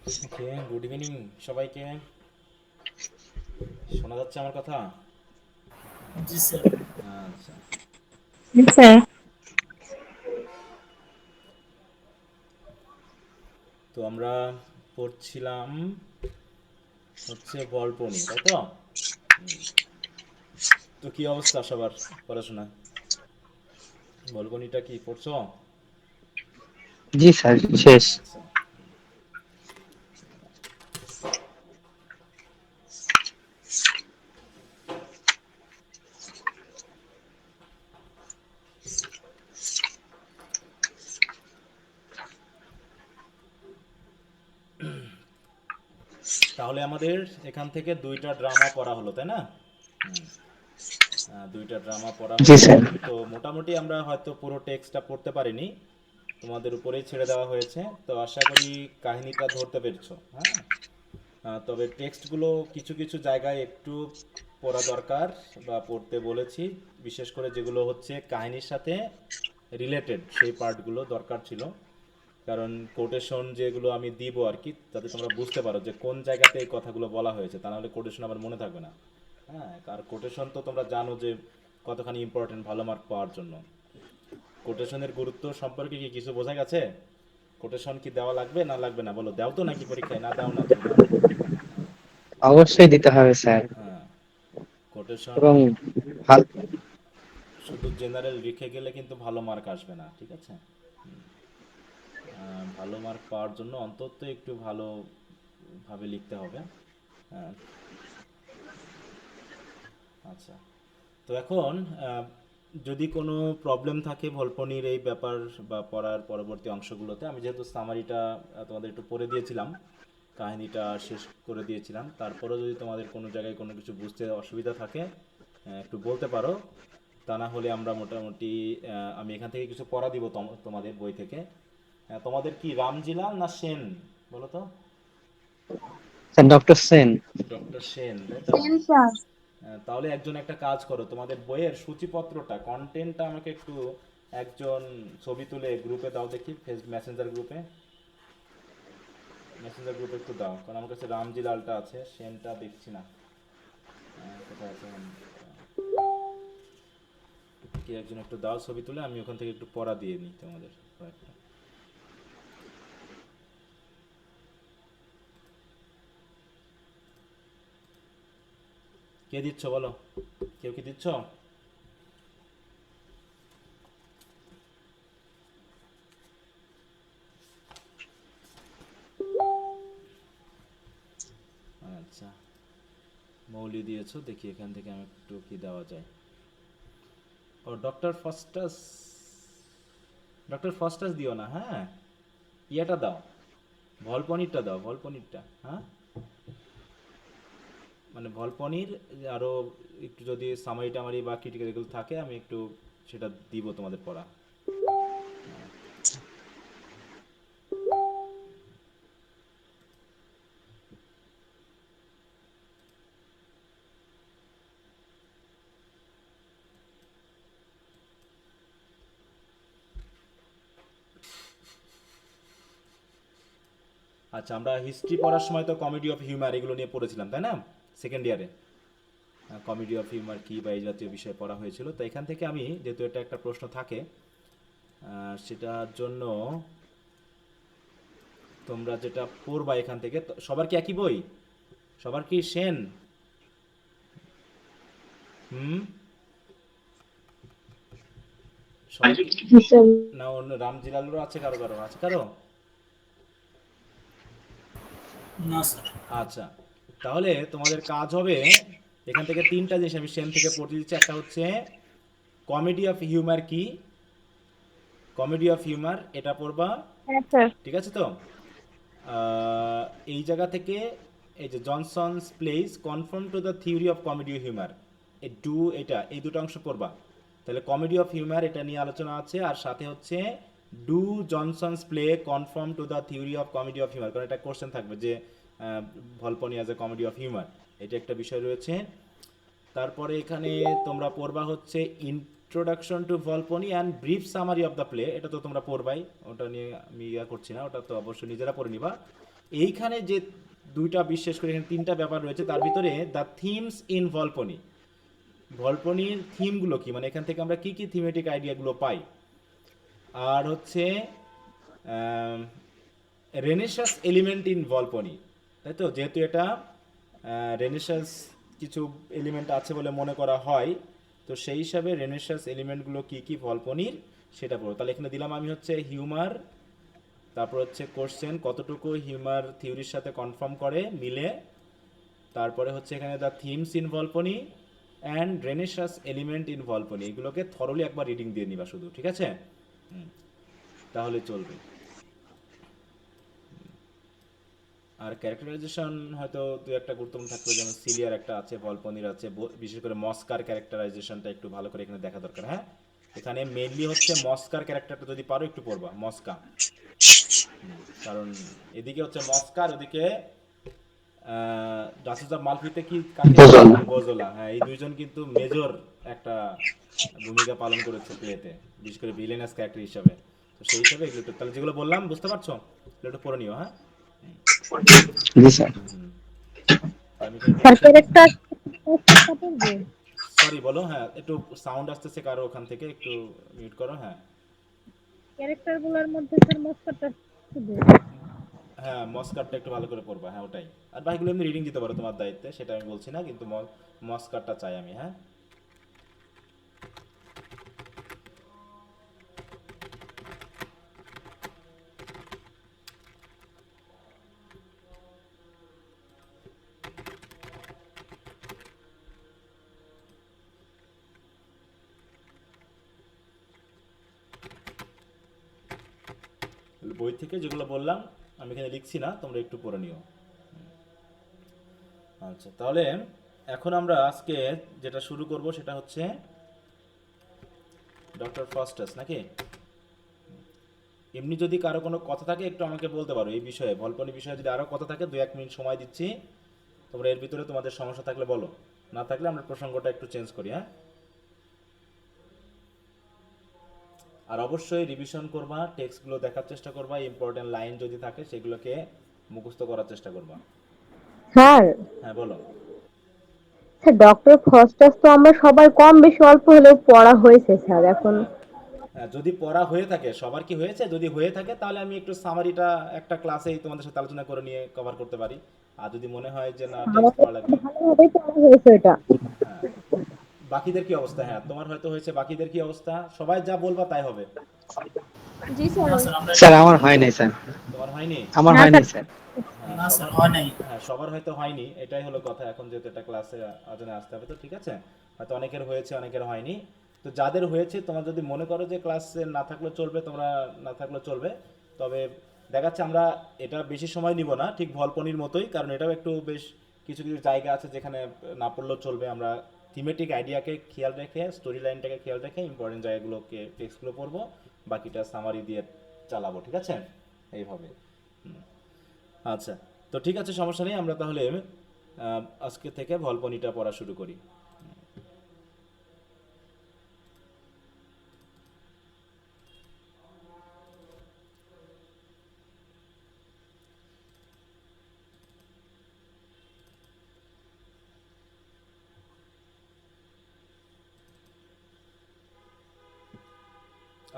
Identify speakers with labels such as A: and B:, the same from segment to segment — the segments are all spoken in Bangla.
A: ওকে, গুড ইভিনিং সবাইকে। শোনা যাচ্ছে আমার কথা?
B: জি স্যার।
A: আচ্ছা।
C: স্যার।
A: তো আমরা পড়ছিলাম হচ্ছে গল্প নিয়ে, তাই তো? তো কি অবস্থা সবার পড়াশোনা? গল্পনিটা কি পড়ছো?
B: জি স্যার, শেষ।
A: আচ্ছা। তাহলে আমাদের এখান থেকে দুইটা ড্রামা পড়া হলো, তাই না? দুইটা ড্রামা পড়া
B: জি
A: হলো।
B: স্যার।
A: তো মোটামুটি আমরা হয়তো পুরো টেক্সটটা পড়তে পারিনি, তোমাদের উপরেই ছেড়ে দেওয়া হয়েছে। তো আশা করি কাহিনীটা ধরতে পেরেছো, হ্যাঁ? তবে টেক্সটগুলো কিছু কিছু জায়গায় একটু পড়া দরকার, বা পড়তে বলেছি। বিশেষ করে যেগুলো হচ্ছে কাহিনীর সাথে রিলেটেড সেই পার্টগুলো দরকার ছিল। কারণ কোটেশন যেগুলো আমি দিব আর কি, যাতে তোমরা বুঝতে পারো যে কোন জায়গাতে এই কথাগুলো বলা হয়েছে, তা নাহলে কোটেশন আবার মনে থাকবে না। হ্যাঁ, আর কোটেশন তো তোমরা জানো যে কতখানি ইম্পর্টেন্ট ভালো মার্ক পাওয়ার জন্য। কোটেশনের গুরুত্ব সম্পর্কে কি কিছু বোঝা গেছে? কোটেশন কি দেওয়া লাগবে না লাগবে না বলো, দাও তো নাকি পরীক্ষায়? না দাও না তুমি না?
B: অবশ্যই দিতে হবে স্যার।
A: হ্যাঁ, কোটেশন
B: এবং ভাল-
A: শুধু জেনারেল লিখে গেলে কিন্তু ভালো মার্ক আসবে না, ঠিক আছে? ভালো মার্ক পাওয়ার জন্য অন্তত একটু ভালোভাবে লিখতে হবে। হ্যাঁ। আচ্ছা। তো এখন আহ, যদি কোনো প্রবলেম থাকে ভলপনির এই ব্যাপার বা পড়ার পরবর্তী অংশগুলোতে, আমি যেহেতু সামারিটা তোমাদের একটু পড়ে দিয়েছিলাম, কাহিনীটা শেষ করে দিয়েছিলাম, তারপরেও যদি তোমাদের কোনো জায়গায় কোনো কিছু বুঝতে অসুবিধা থাকে একটু বলতে পারো। তা না হলে আমরা মোটামুটি আমি এখান থেকে কিছু পড়া দিব তোমাদের বই থেকে। তোমাদের কি রামজিলাল না সেন বলো তো?
B: Sir, doctor Sen.
A: Doctor Sen, তাই তো?
C: Same sir.
A: তাহলে একজন একটা কাজ করো, তোমাদের বইয়ের সূচিপত্রটা, কন্টেন্টটা আমাকে একটু একজন ছবি তুলে গ্রুপে দাও দেখি, মেসেঞ্জার গ্রুপে। মেসেঞ্জার গ্রুপে একটু দাও, কারণ আমার কাছে রামজি লালটা আছে, সেনটা দেখছি না। কোথায় আছে? কি একজন একটু দাও ছবি তুলে, আমি ওখান থেকে একটু পড়া দিয়ে নিই তোমাদের কয়েকটা। কে দিচ্ছ বলো? কেউ কি দিচ্ছ? আচ্ছা, মৌলি দিয়েছো, দেখি এখান থেকে আমি একটু কি দেওয়া যায়। ও ডক্টর ফাস্টাস, ডক্টর ফাস্টাস দিও না, হ্যাঁ। ইয়েটা দাও, ভলপনিরটা দাও, ভলপনিরটা, হ্যাঁ। মানে ভলপনির আরও একটু যদি সামারি টামারি বা ক্রিটিক্যাল এগুলো থাকে, আমি একটু সেটা দিব তোমাদের পড়া। আচ্ছা, আমরা হিস্ট্রি পড়ার সময় তো কমেডি অফ হিউমার এগুলো নিয়ে পড়েছিলাম, তাই না? সেকেন্ড ইয়ারে কমেডি অফ হিউমার কী বা এই জাতীয় বিষয় পড়া হয়েছিল। তো এখান থেকে আমি, যেহেতু এটা একটা প্রশ্ন থাকে, সেটার জন্য তোমরা যেটা পড়বা এখান থেকে, সবার কি একই বই? সবার কি সেন? হুম? সবার কি?
C: জি স্যার।
A: না অন্য রামজিলালেরও আছে, কারো কারো আছে, কারো?
B: না স্যার।
A: আচ্ছা, তাহলে তোমাদের কাজ হবে এখান থেকে তিনটা জিনিস আমি সেন থেকে পড়তে দিচ্ছি। একটা হচ্ছে কমেডি অফ হিউমার কি, কমেডি অফ হিউমার এটা পড়বা,
C: হ্যাঁ স্যার।
A: ঠিক আছে তো? আহ, এই জায়গা থেকে এই যে Johnson's place confirm to the theory of comedy humour, এই ডু এটা এই দুটো অংশ পড়বা। তাহলে কমেডি অফ হিউমার এটা নিয়ে আলোচনা আছে, আর সাথে হচ্ছে do Jonson's play conform to the theory of comedy of humour, কারণ এটা কোশ্চেন থাকবে যে Volpone as a comedy of humour, এটা একটা বিষয় রয়েছে। তারপরে এখানে তোমরা পড়বা হচ্ছে introduction to Volpone and brief summary of the play, এটা তো তোমরা পড়বাই, ওটা নিয়ে আমি করছি না, ওটা তো অবশ্যই নিজেরা পড়ে নিবা। এইখানে যে দুইটা, বিশেষ করে এখানে তিনটা ব্যাপার রয়েছে, তার ভিতরে দ্য থিমস ইন ভলপনি, ভলপনির থিমগুলো কি, মানে এখান থেকে আমরা কি কি থিমেটিক আইডিয়াগুলো পাই, আর হচ্ছে রেনেসাস এলিমেন্ট ইন ভলপনি, তাই তো, যেহেতু এটা রেনেসাস কিছু এলিমেন্ট আছে বলে মনে করা হয়, তো সেই হিসাবে রেনেসাস এলিমেন্টগুলো কি কি ভলপনির সেটা পড়ো। তাহলে এখানে দিলাম আমি হচ্ছে হিউমার, তারপর হচ্ছে কোশ্চেন কতটুকু হিউমার থিওরির সাথে কনফার্ম করে মিলে, তারপরে হচ্ছে এখানে the themes in Volpone and Renaissance element in Volpone, এগুলোকে থরলি একবার রিডিং দিয়ে নিবা শুধু, ঠিক আছে? তাহলে চলবে। আর ক্যারেক্টারাইজেশন হয়তো দু একটা গুরুত্বপূর্ণ থাকবে, যেমন সিলিয়ার একটা আছে, ভলপনির আছে, বিশেষ করে মস্কার ক্যারেক্টারাইজেশনটা একটু ভালো করে এখানে দেখা দরকার। হ্যাঁ, এখানে মেইনলি হচ্ছে মস্কার ক্যারেক্টারটা যদি পারো একটু পড়বা, মস্কা। কারণ এদিকে হচ্ছে মস্কার, ওদিকে ডাচেস অফ মালফিতে কি কাকে,
B: বোজোলা।
A: বোজোলা। হ্যাঁ, এই দুইজন কিন্তু মেজর একটা ভূমিকা পালন করেছে প্লেতে, বিশেষ করে ভিলেনাস ক্যারেক্টার হিসাবে। তো সেই হিসাবে এগুলো একটু, তাহলে যেগুলো বললাম বুঝতে পারছো, এগুলো একটু পড়ে নিও। হ্যাঁ,
B: জি স্যার।
A: আমি
C: স্যার
A: বলছি,
C: ক্যারেক্টার পড়বে।
A: সরি বলো, হ্যাঁ একটু সাউন্ড আসতেছে কারো ওখান থেকে, একটু মিউট করো। হ্যাঁ,
C: ক্যারেক্টার গুলোর মধ্যে স্যার মস্কারটা শুধু।
A: হ্যাঁ মস্কারটা একটু ভালো করে পড়বা, হ্যাঁ ওটাই। আর বাকিগুলো এমনি রিডিং দিতে পারো তোমার দায়িত্বে, সেটা আমি বলছি না, কিন্তু মস্কারটা চাই আমি। হ্যাঁ, বই থেকে যেগুলো বললাম আমি এখানে লিখছি না, তোমরা একটু পড়ে নিও। আচ্ছা, তাহলে এখন আমরা আজকে যেটা শুরু করব সেটা হচ্ছে ডক্টর ফাস্টাস, নাকি? এমনি যদি কারো কোনো কথা থাকে একটু আমাকে বলতে পারো এই বিষয়ে, ভলপনি বিষয়ে যদি আরও কথা থাকে, 2-1 মিনিট সময় দিচ্ছি, তোমরা এর ভিতরে তোমাদের সমস্যা থাকলে বলো, না থাকলে আমরা প্রসঙ্গটা একটু চেঞ্জ করি। হ্যাঁ, আর অবশ্যই রিভিশন করবা, টেক্সটগুলো দেখার চেষ্টা করবা, ইম্পর্টেন্ট লাইন যদি থাকে সেগুলোকে মুখস্থ করার চেষ্টা করবা।
C: স্যার,
A: হ্যাঁ বলো।
C: স্যার ডক্টর ফস্টাস তো আমরা সবাই কম বেশি অল্প হলেও পড়া হয়েছে স্যার। এখন
A: হ্যাঁ, হ্যাঁ, যদি পড়া হয়ে থাকে, সবার কি হয়েছে, যদি হয়ে থাকে তাহলে আমি একটু সামারিটা একটা ক্লাসেই তোমাদের সাথে আলোচনা করে নিয়ে কভার করতে পারি। আর যদি মনে হয় যে না টেক্সট
C: আমাদের
A: পড়া লাগবে,
C: ভালোভাবেই পড়া হয়েছে এটা।
A: হ্যাঁ। বাকিদের কি অবস্থা? হ্যাঁ, তোমার হয়তো হয়েছে, বাকিদের কি অবস্থা? সবাই যা বলবা তাই হবে।
C: জি স্যার।
B: না স্যার, স্যার আমার হয় নাই স্যার।
A: তোমার হয়নি?
B: আমার
C: না
B: হয়
C: স্যার।
B: নাই স্যার।
A: হ্যাঁ, সবার, হ্যাঁ সবার হয়তো হয়নি, এটাই হলো কথা। এখন যেহেতু এটা ক্লাসে আলোচনায় আসতে হবে, তো ঠিক আছে, হয়তো অনেকের হয়েছে অনেকের হয়নি। তো যাদের হয়েছে, তোমরা যদি মনে করো যে ক্লাসে না থাকলেও চলবে, তোমরা না থাকলেও চলবে, তবে দেখাচ্ছে আমরা এটা বেশি সময় নিব না, ঠিক ভলপনির মতোই, কারণ এটাও একটু বেশ কিছু কিছু জায়গা আছে যেখানে না পড়লেও চলবে। আমরা থিমেটিক আইডিয়াকে খেয়াল রেখে, স্টোরি লাইনটাকে খেয়াল রেখে ইম্পর্টেন্ট জায়গাগুলোকে, টেক্সটগুলো পড়বো, বাকিটা সামারি দিয়ে চালাবো, ঠিক আছে, এইভাবে। আচ্ছা, তো ঠিক আছে, সমস্যা নেই, আমরা তাহলে আজকে থেকে ভলপনিটা পড়া শুরু করি।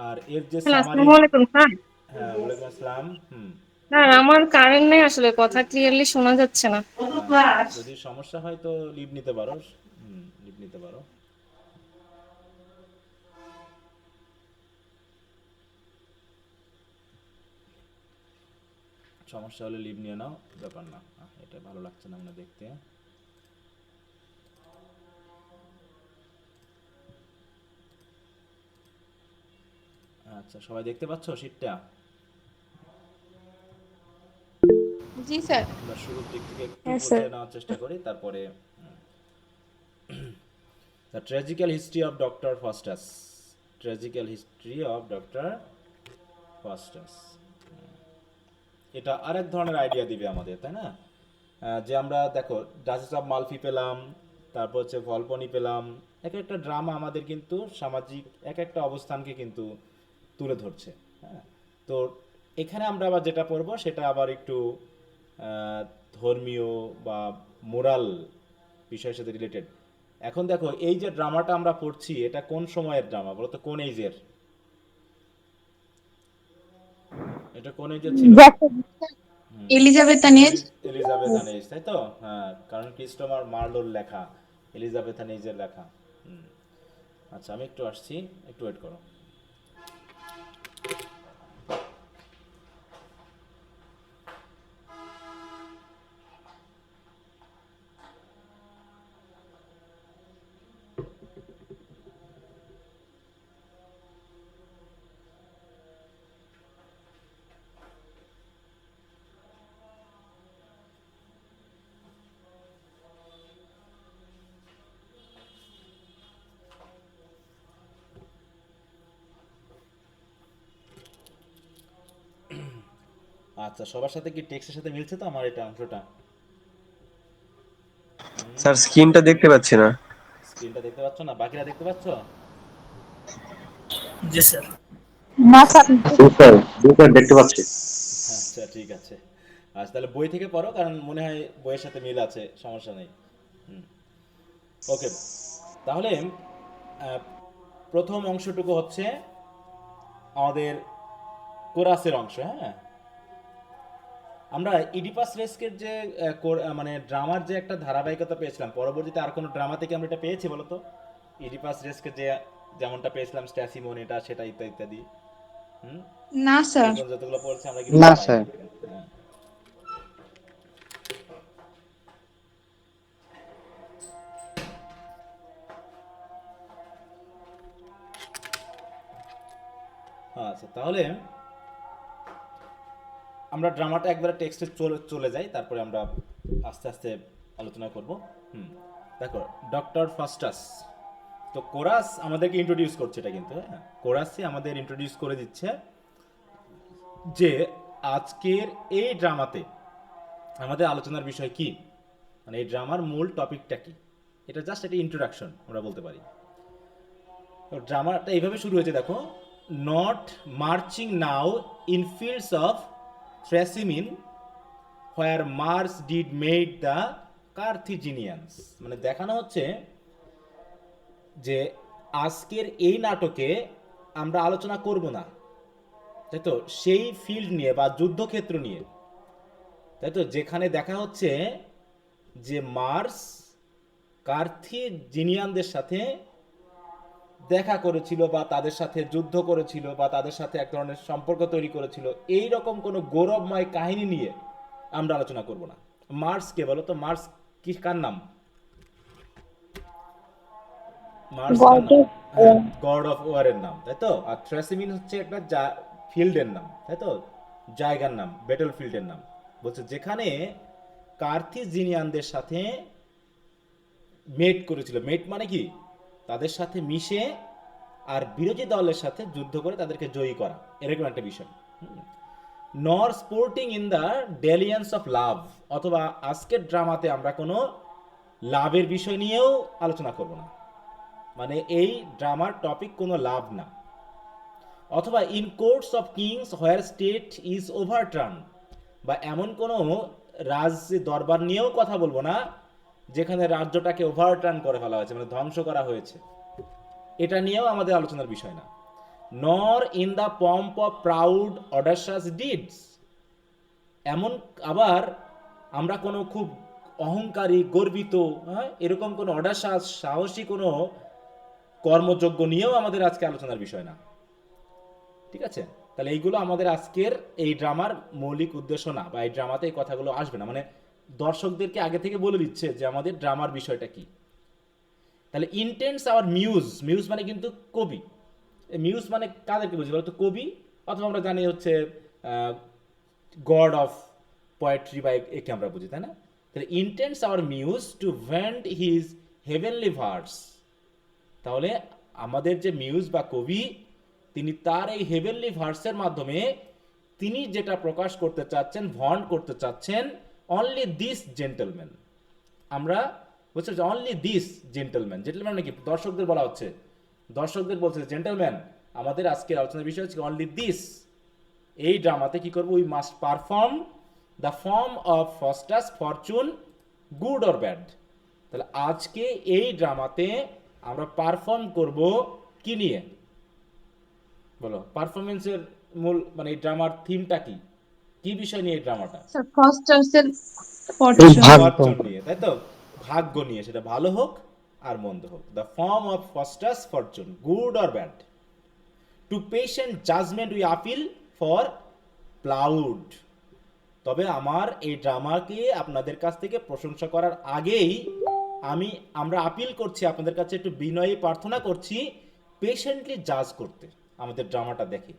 A: আর এর যে
D: হ্যালো,
A: সামারি,
D: আসসালামু আলাইকুম স্যার।
A: হ্যাঁ ওয়ালাইকুম আসসালাম।
D: স্যার আমার কারেন্ট নেই, আসলে কথা ক্লিয়ারলি শোনা যাচ্ছে না।
A: যদি সমস্যা হয় তো লিভ নিতে পারো, লিভ নিতে পারো। সমস্যা হলে লিভ নিয়ে নাও, ব্যাপার না। এটা ভালো লাগছে না মনে দেখতে। আচ্ছা, সবাই দেখতে পাচ্ছো শীটটা?
D: জি স্যার।
A: আমরা শুরুর দিক থেকে একটু
C: হ্যাঁ স্যার।
A: গুছিয়ে নেওয়ার চেষ্টা করি, তারপরে the ট্র্যাজিক্যাল history of doctor Faustus, ট্র্যাজিক্যাল history of doctor Faustus. এটা আরেক ধরনের আইডিয়া দিবে আমাদের, তাই না? যে আমরা দেখো ডাচেস অফ মালফি পেলাম, তারপর হচ্ছে ভল্পনি পেলাম। এক একটা ড্রামা আমাদের কিন্তু সামাজিক এক একটা অবস্থানকে কিন্তু তুলে ধরছে। হ্যাঁ, তো এখানে আমরা আবার যেটা পড়বো সেটা আবার একটু আহ, ধর্মীয় বা মোরাল বিষয়ের সাথে রিলেটেড। এখন দেখো এই যে ড্রামাটা আমরা পড়ছি এটা কোন সময়ের ড্রামা বলো তো, কোন এইজের? এটা কোন এইজের ছিল?
E: Elizabethan age.
A: এলিজাবেথান এজ, তাই তো? হ্যাঁ, কারণ ক্রিস্টোফার মার্লোর লেখা, এলিজাবেথান এজের লেখা। হুম। আচ্ছা, আমি একটু আসছি, একটু ওয়েট করো। আচ্ছা, সবার সাথে কি টেক্সটের সাথে মিলছে তো আমার এটা অংশটা?
F: স্যার স্ক্রিনটা দেখতে পাচ্ছি না।
A: স্ক্রিনটা দেখতে পাচ্ছ না? বাকিরা দেখতে পাচ্ছ?
G: জি স্যার।
C: না স্যার।
B: জি স্যার, জি স্যার দেখতে পাচ্ছি।
A: আচ্ছা, ঠিক আছে। আচ্ছা, তাহলে বই থেকে পড়ো, কারণ মনে হয় বইয়ের সাথে মিল আছে, সমস্যা নেই। ওকে, তাহলে আহ, প্রথম অংশটুকু হচ্ছে আমাদের কোরাসের অংশ। হ্যাঁ, আমরা ইডিপাস রেস্কের যে মানে ড্রামার যে একটা ধারাবাহিকতা পেয়েছিলাম, পরবর্তীতে আর কোনো ড্রামা থেকে আমরা এটা পেয়েছি বলো তো? ইডিপাস রেস্কের যে যেমনটা পেয়েছিলাম স্ট্যাসিমন, এটা সেটা ইত্যাদি ইত্যাদি। হুম,
E: না স্যার।
A: এখন যতগুলো পড়ছি আমরা কিন্তু
B: না
A: পাইনি।
B: স্যার।
A: হ্যাঁ। আচ্ছা, তাহলে আমরা ড্রামাটা একবারে টেক্সটে চলে চলে যাই, তারপরে আমরা আস্তে আস্তে আলোচনা করব। হুম, দেখো, ডক্টর ফাস্টাস। তো কোরাস আমাদেরকে ইন্ট্রোডিউস করছে, এটা কিন্তু হ্যাঁ, কোরাসই আমাদের ইন্ট্রোডিউস করে দিচ্ছে যে আজকের এই ড্রামাতে আমাদের আলোচনার বিষয় কি, মানে এই ড্রামার মূল টপিকটা কি। এটা জাস্ট একটা ইন্ট্রোডাকশন আমরা বলতে পারি। তো ড্রামাটা এইভাবে শুরু হয়েছে, দেখো, not marching now in fields of Trasimene where Mars did mate the Carthaginians. মানে দেখানো হচ্ছে যে আজকের এই নাটকে আমরা আলোচনা করব না, তাই তো, সেই ফিল্ড নিয়ে বা যুদ্ধক্ষেত্র নিয়ে, তাই তো, যেখানে দেখা হচ্ছে যে মার্স কার্থিজিনিয়ানদের সাথে দেখা করেছিল বা তাদের সাথে যুদ্ধ করেছিল বা তাদের সাথে এক ধরনের সম্পর্ক তৈরি করেছিল, এই রকম কোনো গৌরবময় কাহিনী নিয়ে আমরা আলোচনা করব না। মার্স কে বলো তো? মার্স কি, কার নাম? মার্স কার নাম? হ্যাঁ, গড অফ ওয়ারের নাম, তাই তো। আর থ্রেসিমিন হচ্ছে একটা ফিল্ডের নাম, তাই তো, জায়গার নাম, ব্যাটল ফিল্ডের নাম। বলছে যেখানে কার্থিজিনিয়ানদের সাথে মেট করেছিল। মেট মানে কি? তাদের সাথে মিশে আর বিরোধী দলের সাথে যুদ্ধ করে তাদেরকে জয়ী করা, এরকম একটা বিষয়। Nor sporting in the dalliance of love, অথবা আজকের ড্রামাতে আমরা কোনো লাভের বিষয় নিয়েও আলোচনা করব না, মানে এই ড্রামার টপিক কোনো লাভ না। অথবা in courts of kings where state is overturn, বা এমন কোনো রাজ দরবার নিয়েও কথা বলবো না যেখানে রাজ্যটাকে ওভারটার্ন করে ফেলা হয়েছে, মানে ধ্বংস করা হয়েছে, এটা নিয়েও আমাদের আলোচনার বিষয় না। Nor in the pomp of proud audacious deeds, এমন আবার আমরা কোনো খুব অহংকারী, গর্বিত, হ্যাঁ, এরকম কোনো অডাশাস, সাহসী কোনো কর্মযোগ্য নিয়েও আমাদের আজকে আলোচনার বিষয় না। ঠিক আছে, তাহলে এইগুলো আমাদের আজকের এই ড্রামার মৌলিক উদ্দেশ্য না, বা এই ড্রামাতে এই কথাগুলো আসবে না। মানে দর্শকদেরকে আগে থেকে বলে দিচ্ছে যে আমাদের ড্রামার বিষয়টা কি। তাহলে ইন্টেন্স আওয়ার মিউজ, মিউজ মানে কিন্তু কবি। মিউজ মানে কাদেরকে বুঝি বলতো? কবি, অথবা আমরা জানি হচ্ছে গড অফ পোয়েট্রি, বা একে আমরা বুঝি, তাই না? তাহলে intends our muse to vaunt his heavenly verse, তাহলে আমাদের যে মিউজ বা কবি, তিনি তার এই হেভেনলি ভার্সের মাধ্যমে তিনি যেটা প্রকাশ করতে চাচ্ছেন, ভন্ড করতে চাচ্ছেন, অনলি দিস জেন্টলম্যান, আমরা বলছে অনলি দিস জেন্টলম্যান, জেন্টলম্যান নাকি দর্শকদের বলা হচ্ছে, দর্শকদের বলছে জেন্টলম্যান আমাদের আজকের আলোচনার বিষয় হচ্ছে অনলি দিস, এই ড্রামাতে কি করবো, we must perform the form of Faustus fortune good or bad. তাহলে আজকে এই ড্রামাতে আমরা পারফর্ম করব কি নিয়ে, বলো পারফরমেন্সের মূল মানে এই ড্রামার থিমটা কি, কি বিষয় নিয়ে এই ড্রামাটা?
E: স্যার ফস্টার্সের ফরচুন।
A: ফরচুন নিয়ে, তাই তো, ভাগ্য নিয়ে, সেটা ভালো হোক আর মন্দ হোক। The form of Faustus fortune good or bad, to patient judgment we appeal for plaud. তবে আমার এই ড্রামাকে আপনাদের কাছ থেকে প্রশংসা করার আগেই আমরা আপিল করছি আপনাদের কাছে, একটু বিনয়ী প্রার্থনা করছি পেশেন্টলি জাজ করতে আমাদের ড্রামাটা দেখে,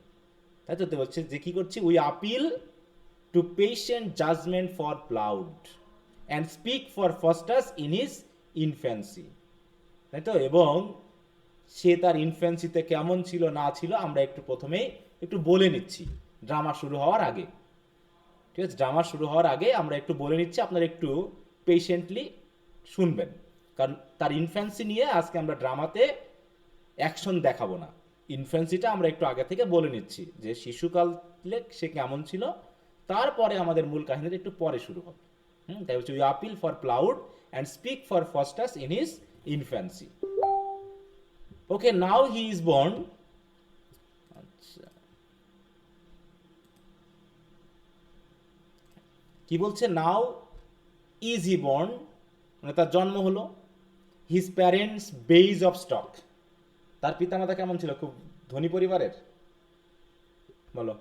A: তাই তো বলছে যে কি করছি, we appeal to patient judgment for plaud and speak for Faustus in his infancy, তাই তো, এবং সে তার ইনফ্যান্সিতে কেমন ছিল না ছিল আমরা একটু প্রথমেই একটু বলে নিচ্ছি ড্রামা শুরু হওয়ার আগে, ঠিক আছে, ড্রামা শুরু হওয়ার আগে আমরা একটু বলে নিচ্ছি, আপনারা একটু পেশেন্টলি শুনবেন, কারণ তার ইনফ্যান্সি নিয়ে আজকে আমরা ড্রামাতে অ্যাকশন দেখাবো না, ইনফ্যান্সিটা আমরা একটু আগে থেকে বলে নিচ্ছি যে শিশুকালে সে কেমন ছিল, তারপরে আমাদের মূল কাহিনীটা একটু পরে শুরু হবে। তাই হচ্ছে we appeal for plaud and speak for Faustus in his infancy. Okay, now he is born, আচ্ছা কি বলছে, নাও ইজ হি বর্ন মানে তার জন্ম হলো, his parents base of stock, তার পিতামাতা কেমন ছিল, খুব ধনী পরিবারের, বলো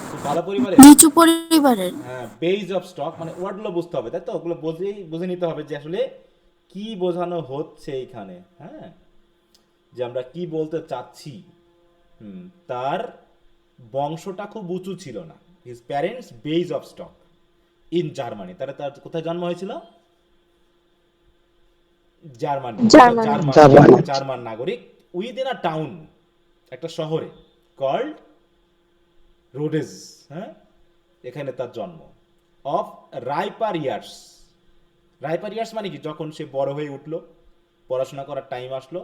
A: খুব ভালো পরিবারের,
G: নিচু পরিবারের।
A: হ্যাঁ, বেইজ অফ স্টক মানে ওয়ার্ডগুলো বুঝতে হবে, তাই তো, ওগুলো বুঝে নিতে হবে যে আসলে কি বোঝানো হচ্ছে এইখানে, হ্যাঁ, যে আমরা কি বলতে চাচ্ছি। তার বংশটা খুব উঁচু ছিল না, his parents base of stock in Germany, তার কোথায় জন্ম হয়েছিল, জার্মানি, জার্মান নাগরিক, উইদিন আ টাউন, একটা শহরে, কল্ড রোডেজ, হ্যাঁ, এখানে তার জন্ম, of riper years, riper years মানে কি, যখন সে বড় হয়ে উঠলো, পড়াশোনা করার টাইম আসলো,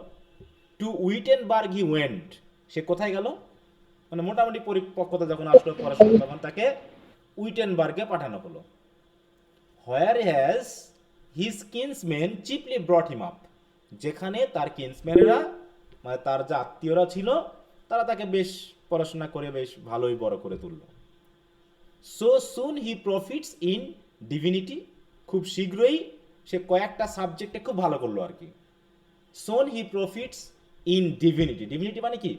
A: টু উইটেনবার্গ হি ওয়েন্ট, সে কোথায় গেল, মানে মোটামুটি পরিপক্কতা যখন আসলো পড়াশোনা, তখন তাকে উইটেনবার্গে পাঠানো হলো, where has his kinsmen chiefly brought him up, যেখানে তার কিন্সম্যানেরা মানে তার যে আত্মীয়রা ছিল তারা তাকে বেশ পড়াশোনা করে বেশ ভালোই বড় করে তুলল। So soon he profits in divinity, খুব শীঘ্রই সে কয়েকটা সাবজেক্টে খুব ভালো করলো আর কি। সোন হি প্রফিটস ইন ডিভিনিটি, ডিভিনিটি মানে কি,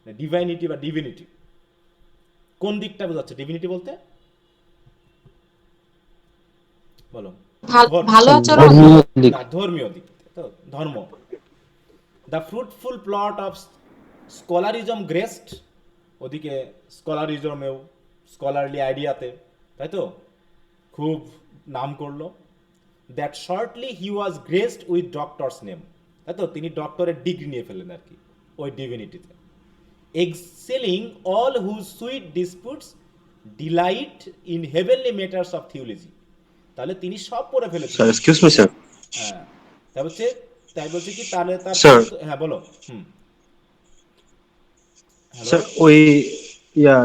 A: ডিভাইনিটি বা ডিভিনিটি, কোন দিকটা বোঝাচ্ছে ডিভিনিটি বলতে, বলো,
E: ভালো আচরণ।
A: না, ধর্মীয় দিক, তো ধর্ম। The fruitful plot of scholarism graced, ওদিকে স্কলারিজমেও স্কলারলি আইডিয়াতে, তাই তো, খুব নাম করলো। That shortly he was graced with doctor's name, তাই তো, তিনি ডক্টরের ডিগ্রি নিয়ে ফেললেন আর কি ওই ডিভিনিটিতে। Excelling all whose sweet disputes delight in heavenly matters of theology, তাহলে তিনি সব পড়ে ফেলেছেন।
B: Sir excuse me sir.
A: হ্যাঁ, তাই বলছে কি, তাহলে তার, হ্যাঁ বলো,
B: স্যার ওই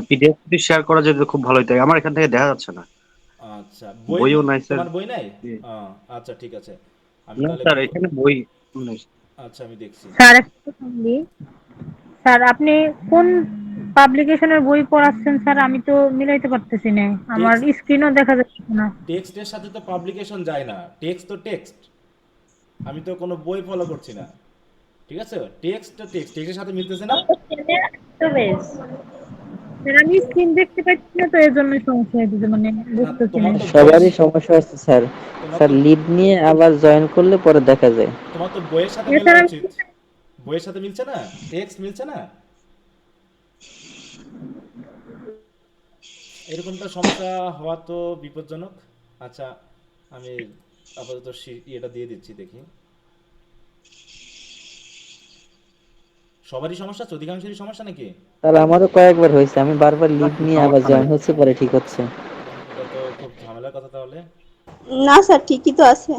B: পিডিএফ যদি শেয়ার করা যেত খুব ভালো হতো, আমার এখান থেকে দেখা যাচ্ছে না।
A: আচ্ছা,
B: বইও নাই স্যার।
A: তোমার বই নাই? আচ্ছা ঠিক আছে, আমি
B: না
A: তাহলে
B: স্যার এখানে বই নেই।
A: আচ্ছা আমি দেখছি।
C: স্যার একটা কথা বলি। স্যার আপনি কোন পাবলিকেশনের বই পড়াচ্ছেন স্যার? আমি তো মিলাইতে পারতেছি না, আমার স্ক্রিনও দেখা যাচ্ছে না।
A: টেক্সটের সাথে তো পাবলিকেশন যায় না, টেক্সট তো টেক্সট, আমি তো কোনো বই ফলো করছি না, ঠিক আছে, টেক্সট তো টেক্সট, টেক্সটের সাথে মিলতেছে না।
C: স্যার আমি স্ক্রিন দেখতে পাচ্ছি না, তো এর জন্য সমস্যা হয়েছে, মানে বুঝতেছি না।
H: সবারই সমস্যা হচ্ছে স্যার। স্যার লিভ নিয়ে আবার জয়েন করলে পরে দেখা যায়।
A: তোমার তো বইয়ের সাথে
C: স্যার,
A: মেলা
C: আমি-
A: উচিত, বইয়ের সাথে মিলছে না, টেক্সট মিলছে না, এরকমটা সমস্যা হওয়া তো বিপজ্জনক। আচ্ছা আমি আপাতত এটা দিয়ে দিচ্ছি, দেখি সবারই সমস্যা হচ্ছে, অধিকাংশেরই সমস্যা নাকি?
H: স্যার আমারও কয়েকবার হয়েছে, আমি বারবার লিভ নিয়ে আবার জয়েন হচ্ছে পরে ঠিক হচ্ছে।
A: এটা তো খুব ঝামেলার কথা তাহলে।
I: না স্যার ঠিকই তো আছে।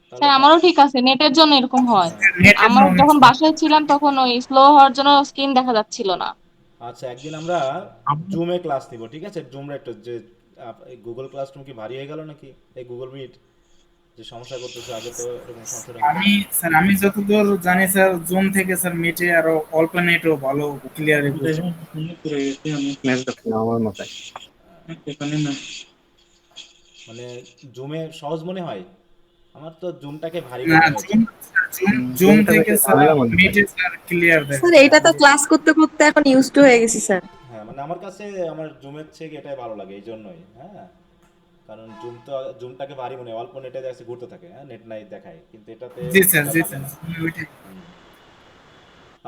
A: তাহলে
E: স্যার আমারও ঠিক আছে, নেটের জন্য এরকম হয়।
G: নেটের
E: আমার
G: জন্য
E: যখন বাসায় ছিলাম তখন ওই স্লো হওয়ার জন্য স্ক্রিন দেখা যাচ্ছিল না।
A: আচ্ছা, একদিন আমরা জুমে ক্লাস নিব, ঠিক আছে? জুমে একটা যে গুগল ক্লাসরুম কি ভারী হয়ে গেল নাকি? এই গুগল মিট যে সমস্যা করতেছে, আগে তো এরকম সমস্যাটা হতো না।
G: আমি যতদূর জানি স্যার, জুম থেকে স্যার মিটে আরো অল্প নেটও ভালো ক্লিয়ারই বুঝি।
B: আমার মাথায়
A: মানে জুমে সহজ মনে হয়, আমার তো জুমটাকে ভারী
G: না,
A: মনে হয়েছে।
G: জুম থেকে স্যার
B: ঝামেলা মনে হয়।
G: মিটে স্যার ক্লিয়ার দেখা
I: স্যার
G: যায়।
I: এইটা তো ক্লাস করতে করতে এখন ইউজ টু হয়ে গেছি স্যার।
A: হ্যাঁ, মানে আমার কাছে আমার জুমের থেকে এটাই ভালো লাগে এই জন্যই, হ্যাঁ। কারণ জুমটাকে ভারী মনে হয়, অল্প নেটে যাচ্ছে ঘুরতে থাকে, হ্যাঁ, নেট নাই দেখায়, কিন্তু এটাতে
G: জি স্যার,
A: অতটা
G: জি
A: লাগে
G: স্যার,
A: না।
G: ওইটাই।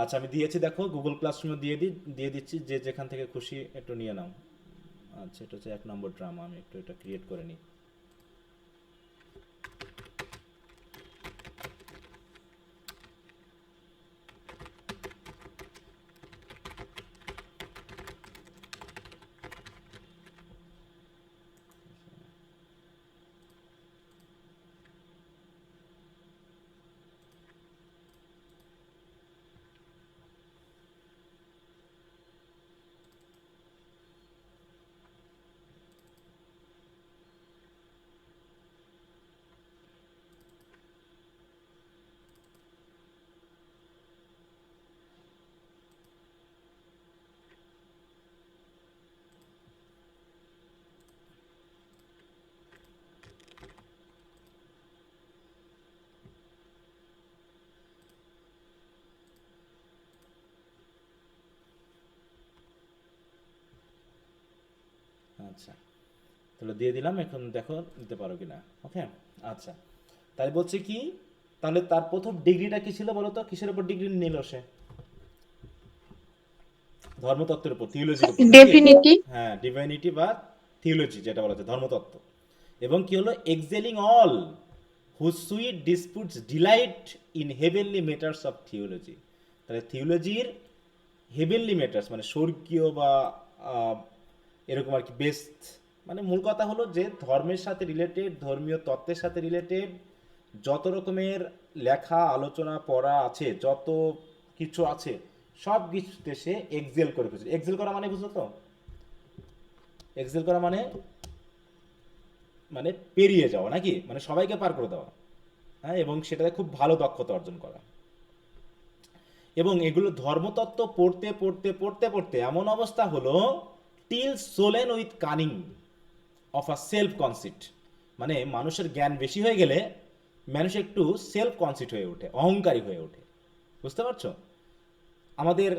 A: আচ্ছা, আমি দিয়েছি, দেখো গুগল ক্লাসরুমে দিয়ে দিচ্ছি, যে যেখান থেকে খুশি একটু নিয়ে নাও। আচ্ছা, এটা হচ্ছে 1 নম্বর ড্রামা, আমি একটু এটা ক্রিয়েট করে নিই। আচ্ছা, তাহলে দিয়ে দিলাম, এখন দেখো নিতে পারো কিনা। ওকে, আচ্ছা, তাই বলছে কি, তাহলে তার প্রথম ডিগ্রিটা কি ছিল বলো তো? কিসের উপর ডিগ্রি নিল সে? ধর্মতত্ত্বের উপর, থিওলজির উপর, নাকি?
E: ডেফিনিটলি।
A: হ্যাঁ, ডিভাইনিটি বা থিওলজি যেটা বলা হচ্ছে, ধর্মতত্ত্ব। এবং কি হলো, excelling all who sweet disputes delight in heavenly matters of theology. তাহলে থিওলজির হেভেনলি ম্যাটার্স মানে স্বর্গীয় বা আহ, এরকম আর কি, বেস্ট, মানে মূল কথা হলো যে ধর্মের সাথে রিলেটেড, ধর্মীয় তত্ত্বের সাথে রিলেটেড যত রকমের লেখা আলোচনা পড়া আছে, যত কিছু আছে, সব কিছুতে সে এক্সেল করে ফেলছে। এক্সেল করা মানে বুঝলো তো? এক্সেল করা মানে মানে পেরিয়ে যাওয়া, নাকি? মানে সবাইকে পার করে দেওয়া, হ্যাঁ, এবং সেটাতে খুব ভালো দক্ষতা অর্জন করা। এবং এগুলো ধর্মতত্ত্ব পড়তে পড়তে পড়তে পড়তে এমন অবস্থা হলো, till swollen with cunning of a self conceit, মানে মানুষের জ্ঞান বেশি হয়ে গেলে মানুষ একটু সেলফ কনসিট হয়ে ওঠে, অহংকারী হয়ে ওঠে। বুঝতে পারছো? আমাদের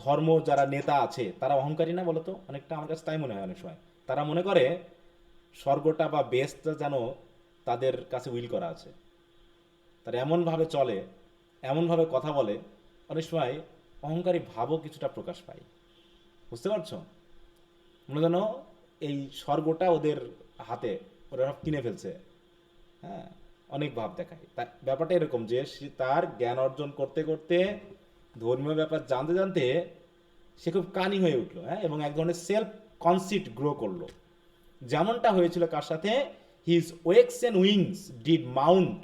A: ধর্ম যারা নেতা আছে তারা অহংকারী না বলো তো? অনেকটা আমার কাছে তাই মনে হয় অনেক সময়। তারা মনে করে স্বর্গটা বা বেস্টটা যেন তাদের কাছে উইল করা আছে। তারা এমনভাবে চলে, এমনভাবে কথা বলে, অনেক সময় অহংকারী ভাবও কিছুটা প্রকাশ পায়। বুঝতে পারছো? মনে যেন এই স্বর্গটা ওদের হাতে, ওরা সব কিনে ফেলছে, হ্যাঁ, অনেক ভাব দেখায়। তার ব্যাপারটা এরকম যে সে তার জ্ঞান অর্জন করতে করতে, ধর্মীয় ব্যাপার জানতে জানতে সে খুব কানি হয়ে উঠলো, হ্যাঁ, এবং এক ধরনের সেলফ কনসিট গ্রো করলো। যেমনটা হয়েছিল কার সাথে? His waxen wings did mount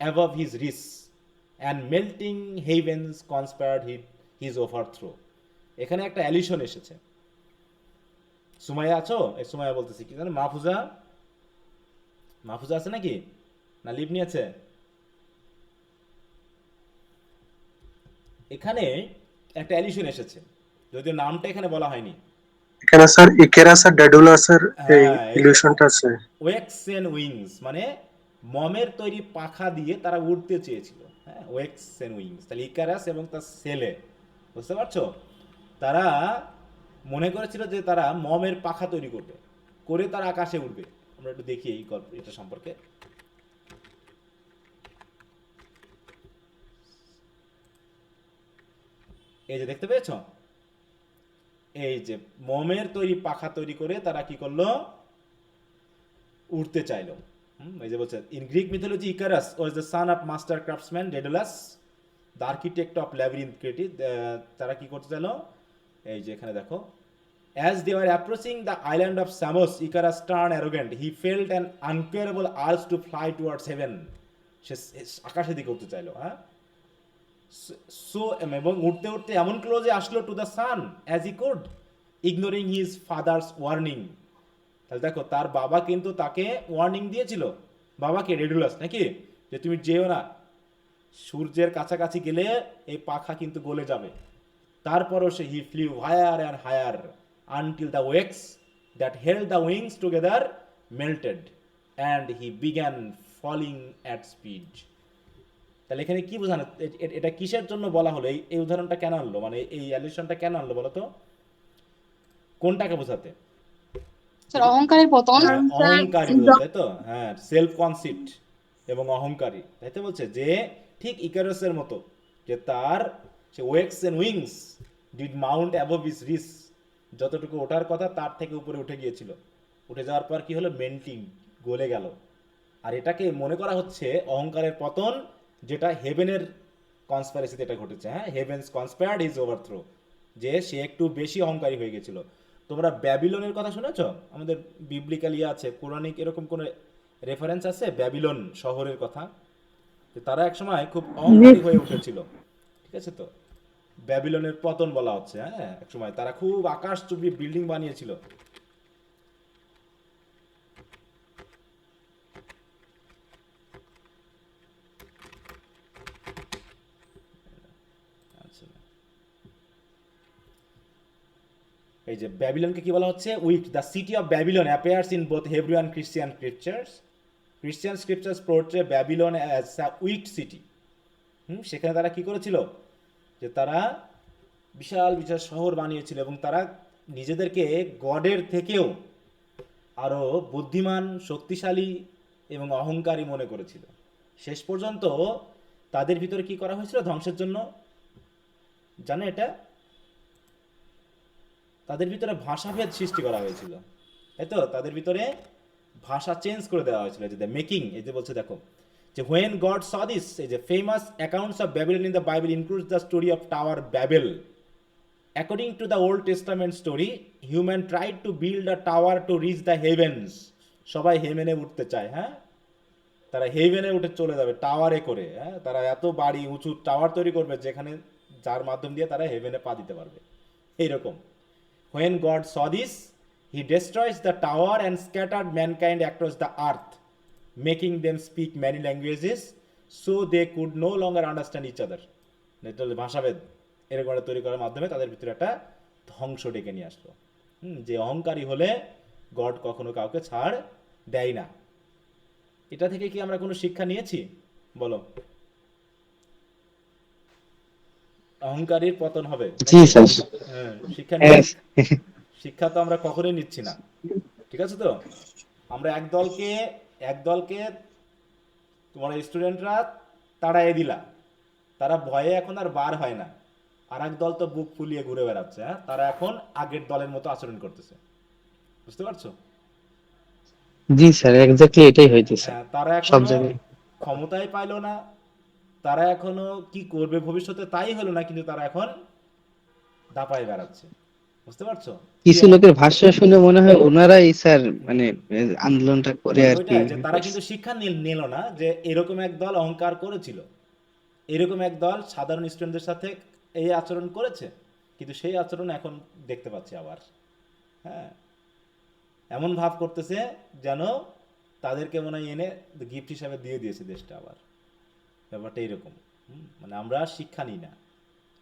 A: above his reach and melting heavens conspired his overthrow. এখানে একটা অ্যালিশন এসেছে। সুমাইয়া আছো? এই সুমাইয়া বলতেছি, কি জানো, মাহফুজা, মাহফুজা আছে নাকি, না লিভ নিয়েছে? এখানে একটা অ্যালিশন এসেছে, যদিও নামটা এখানে বলা হয়নি।
F: এখানে স্যার ইকেরাস আর ডেডুলাসের এই
A: হ্যাঁ, এই যে
F: ইলিউশনটা আছে।
A: ওয়েক্স এন্ড উইংস মানে মমের তৈরি পাখা দিয়ে তারা উড়তে চেয়েছিল, হ্যাঁ, ওয়েক্স এন্ড উইংস। তাহলে ইকারাস এবং তার ছেলে, বুঝতে পারছো, তারা মনে করেছিল যে তারা মমের পাখা তৈরি করবে, করে তারা আকাশে উঠবে। আমরা একটু দেখি এই গল্প, এটা সম্পর্কে। এই যে দেখতে পেয়েছো, এই যে মমের তৈরি পাখা তৈরি করে তারা কি করলো, উঠতে চাইলো। এই যে বলছে, in Greek mythology Icarus was the son of master craftsman Daedalus, the architect of labyrinth Crete. তারা কি করতে চাইলো, এই যে এখানে দেখো, as they were approaching the island of Samos, Icarus turned arrogant. He felt an unbearable urge to fly towards heaven. সে আকাশের দিকে উঠতে চাইলো, হ্যাঁ। সো এবং উঠতে উঠতে এমন ক্লোজে আসলো to the sun as he could, ignoring his father's warning. তাহলে দেখো তার বাবা কিন্তু তাকে ওয়ার্নিং দিয়েছিল, বাবাকে, রেডুলাস নাকি, যে তুমি যেও না, সূর্যের কাছাকাছি গেলে এই পাখা কিন্তু গলে যাবে। তারপরও সে he flew higher and higher until the wax that held the wings together melted and he began falling at speed. তাহলে এখানে কি বোঝানো, এটা কিসের জন্য বলা হলো, এই উদাহরণটা কেন আনলো, মানে এই অ্যালিউশনটা কেন আনলো বলো তো, কোনটাকে বোঝাতে?
E: স্যার অহংকারের পতন।
A: হ্যাঁ, অহংকারী বোঝাতে, তাই তো, হ্যাঁ, সেলফ কনসিপ্ট এবং অহংকারী, তাই তো বলছে যে ঠিক ইকারাসের মতো, যে তার সে waxen wings did mount above his reach, যতটুকু ওঠার কথা তার থেকে উপরে উঠে গিয়েছিল, উঠে যাওয়ার পর কি হলো, মেল্টিং, গলে গেল। আর এটাকে মনে করা হচ্ছে অহংকারের পতন, যেটা হেভেনের কনস্পাইরেসিতে এটা ঘটেছে, হ্যাঁ, হেভেন্স কনস্পায়ার্ড হিজ ওভারথ্রো, যে সে একটু বেশি অহংকারী হয়ে গেছিল। তোমরা ব্যাবিলনের কথা শুনেছ? আমাদের বিবলিক্যাল ইয়ে আছে, পৌরাণিক এরকম কোনো রেফারেন্স আছে ব্যাবিলন শহরের কথা, যে তারা একসময় খুব অহংকারী হয়ে উঠেছিল, ঠিক আছে? তো ব্যাবিলনের পতন বলা হচ্ছে, হ্যাঁ, একসময় তারা খুব আকাশচুম্বী বিল্ডিং বানিয়েছিল। আচ্ছা, এই যে ব্যাবিলনকে কি বলা হচ্ছে, উইক, the city of Babylon appears in both Hebrew and Christian scriptures. Christian scriptures portray Babylon as a wicked city. সেখানে তারা কি করেছিল, যে তারা বিশাল বিশাল শহর বানিয়েছিল এবং তারা নিজেদেরকে গডের থেকেও আরো বুদ্ধিমান, শক্তিশালী এবং অহংকারী মনে করেছিল। শেষ পর্যন্ত তাদের ভিতরে কি করা হয়েছিল ধ্বংসের জন্য, জানে এটা? তাদের ভিতরে ভাষাভেদ সৃষ্টি করা হয়েছিল, তাই তো, তাদের ভিতরে ভাষা চেঞ্জ করে দেওয়া হয়েছিল, যে মেকিং, এই যে বলছে দেখো, যে when God saw this, এই যে famous accounts of Babylon in the Bible includes the story of Tower Babel. According to the Old Testament story, human tried to build a tower to reach the heavens. সবাই হেভেনে উঠতে চায়, হ্যাঁ, তারা হেভেনে উঠে চলে যাবে টাওয়ারে করে, হ্যাঁ, তারা এত বাড়ি উঁচু টাওয়ার তৈরি করবে যেখানে, যার মাধ্যম দিয়ে তারা হেভেনে পা দিতে পারবে, এইরকম। When God saw this, he destroys the tower and scattered mankind across the earth, making them speak many languages so they could no longer understand each other. এটা হলো ভাষাভেদ, এরকম একটা তৈরি করার মাধ্যমে তাদের ভিতরে একটা ধ্বংস ডেকে নিয়ে আসলো। যে অহংকারী হলে গড কখনো কাউকে ছাড় দেয় না। এটা থেকে কি আমরা কোনো শিক্ষা নিয়েছি বলো? অহংকারীর পতন হবে,
B: জি স্যার।
A: হ্যাঁ, শিক্ষা নিয়ে, শিক্ষা তো আমরা কখনোই নিচ্ছি না, ঠিক আছে? তো আমরা একদলকে তোমার স্টুডেন্টরা তাড়াই দিলা, তারা ভয়ে এখন আর বার হয় না, আর এক দল তো বুক ফুলিয়ে ঘুরে বেড়াচ্ছে, হ্যাঁ, তারা এখন আগের দলের মতো আচরণ করতেছে, বুঝতে পারছো?
H: জি স্যার, এক্স্যাক্টলি এটাই হইতেছে
A: হ্যাঁ, তারা
H: সব
A: এখনো
H: জায়গায়।
A: ক্ষমতায় পাইলো না, তারা এখনো কি করবে ভবিষ্যতে তাই হলো না, কিন্তু তারা এখন দাপায় বেড়াচ্ছে, বুঝতে পারছো?
H: কিছু লোকের ভাষ্য শুনে মনে হয় ওনারাই স্যার মানে আন্দোলনটা করে আর কি।
A: ওইটাই, যে তারা কিন্তু শিক্ষা নিল না, যে এরকম এক দল অহংকার করেছিল, এরকম এক দল সাধারণ স্টুডেন্টদের সাথে এই আচরণ করেছে, কিন্তু সেই আচরণ এখন দেখতে পাচ্ছি আবার, হ্যাঁ, এমন ভাব করতেছে যেন তাদেরকে মনে হয় এনে গিফট হিসাবে দিয়ে দিয়েছে দেশটা আবার, ব্যাপারটা এইরকম। মানে আমরা শিক্ষা নিই না,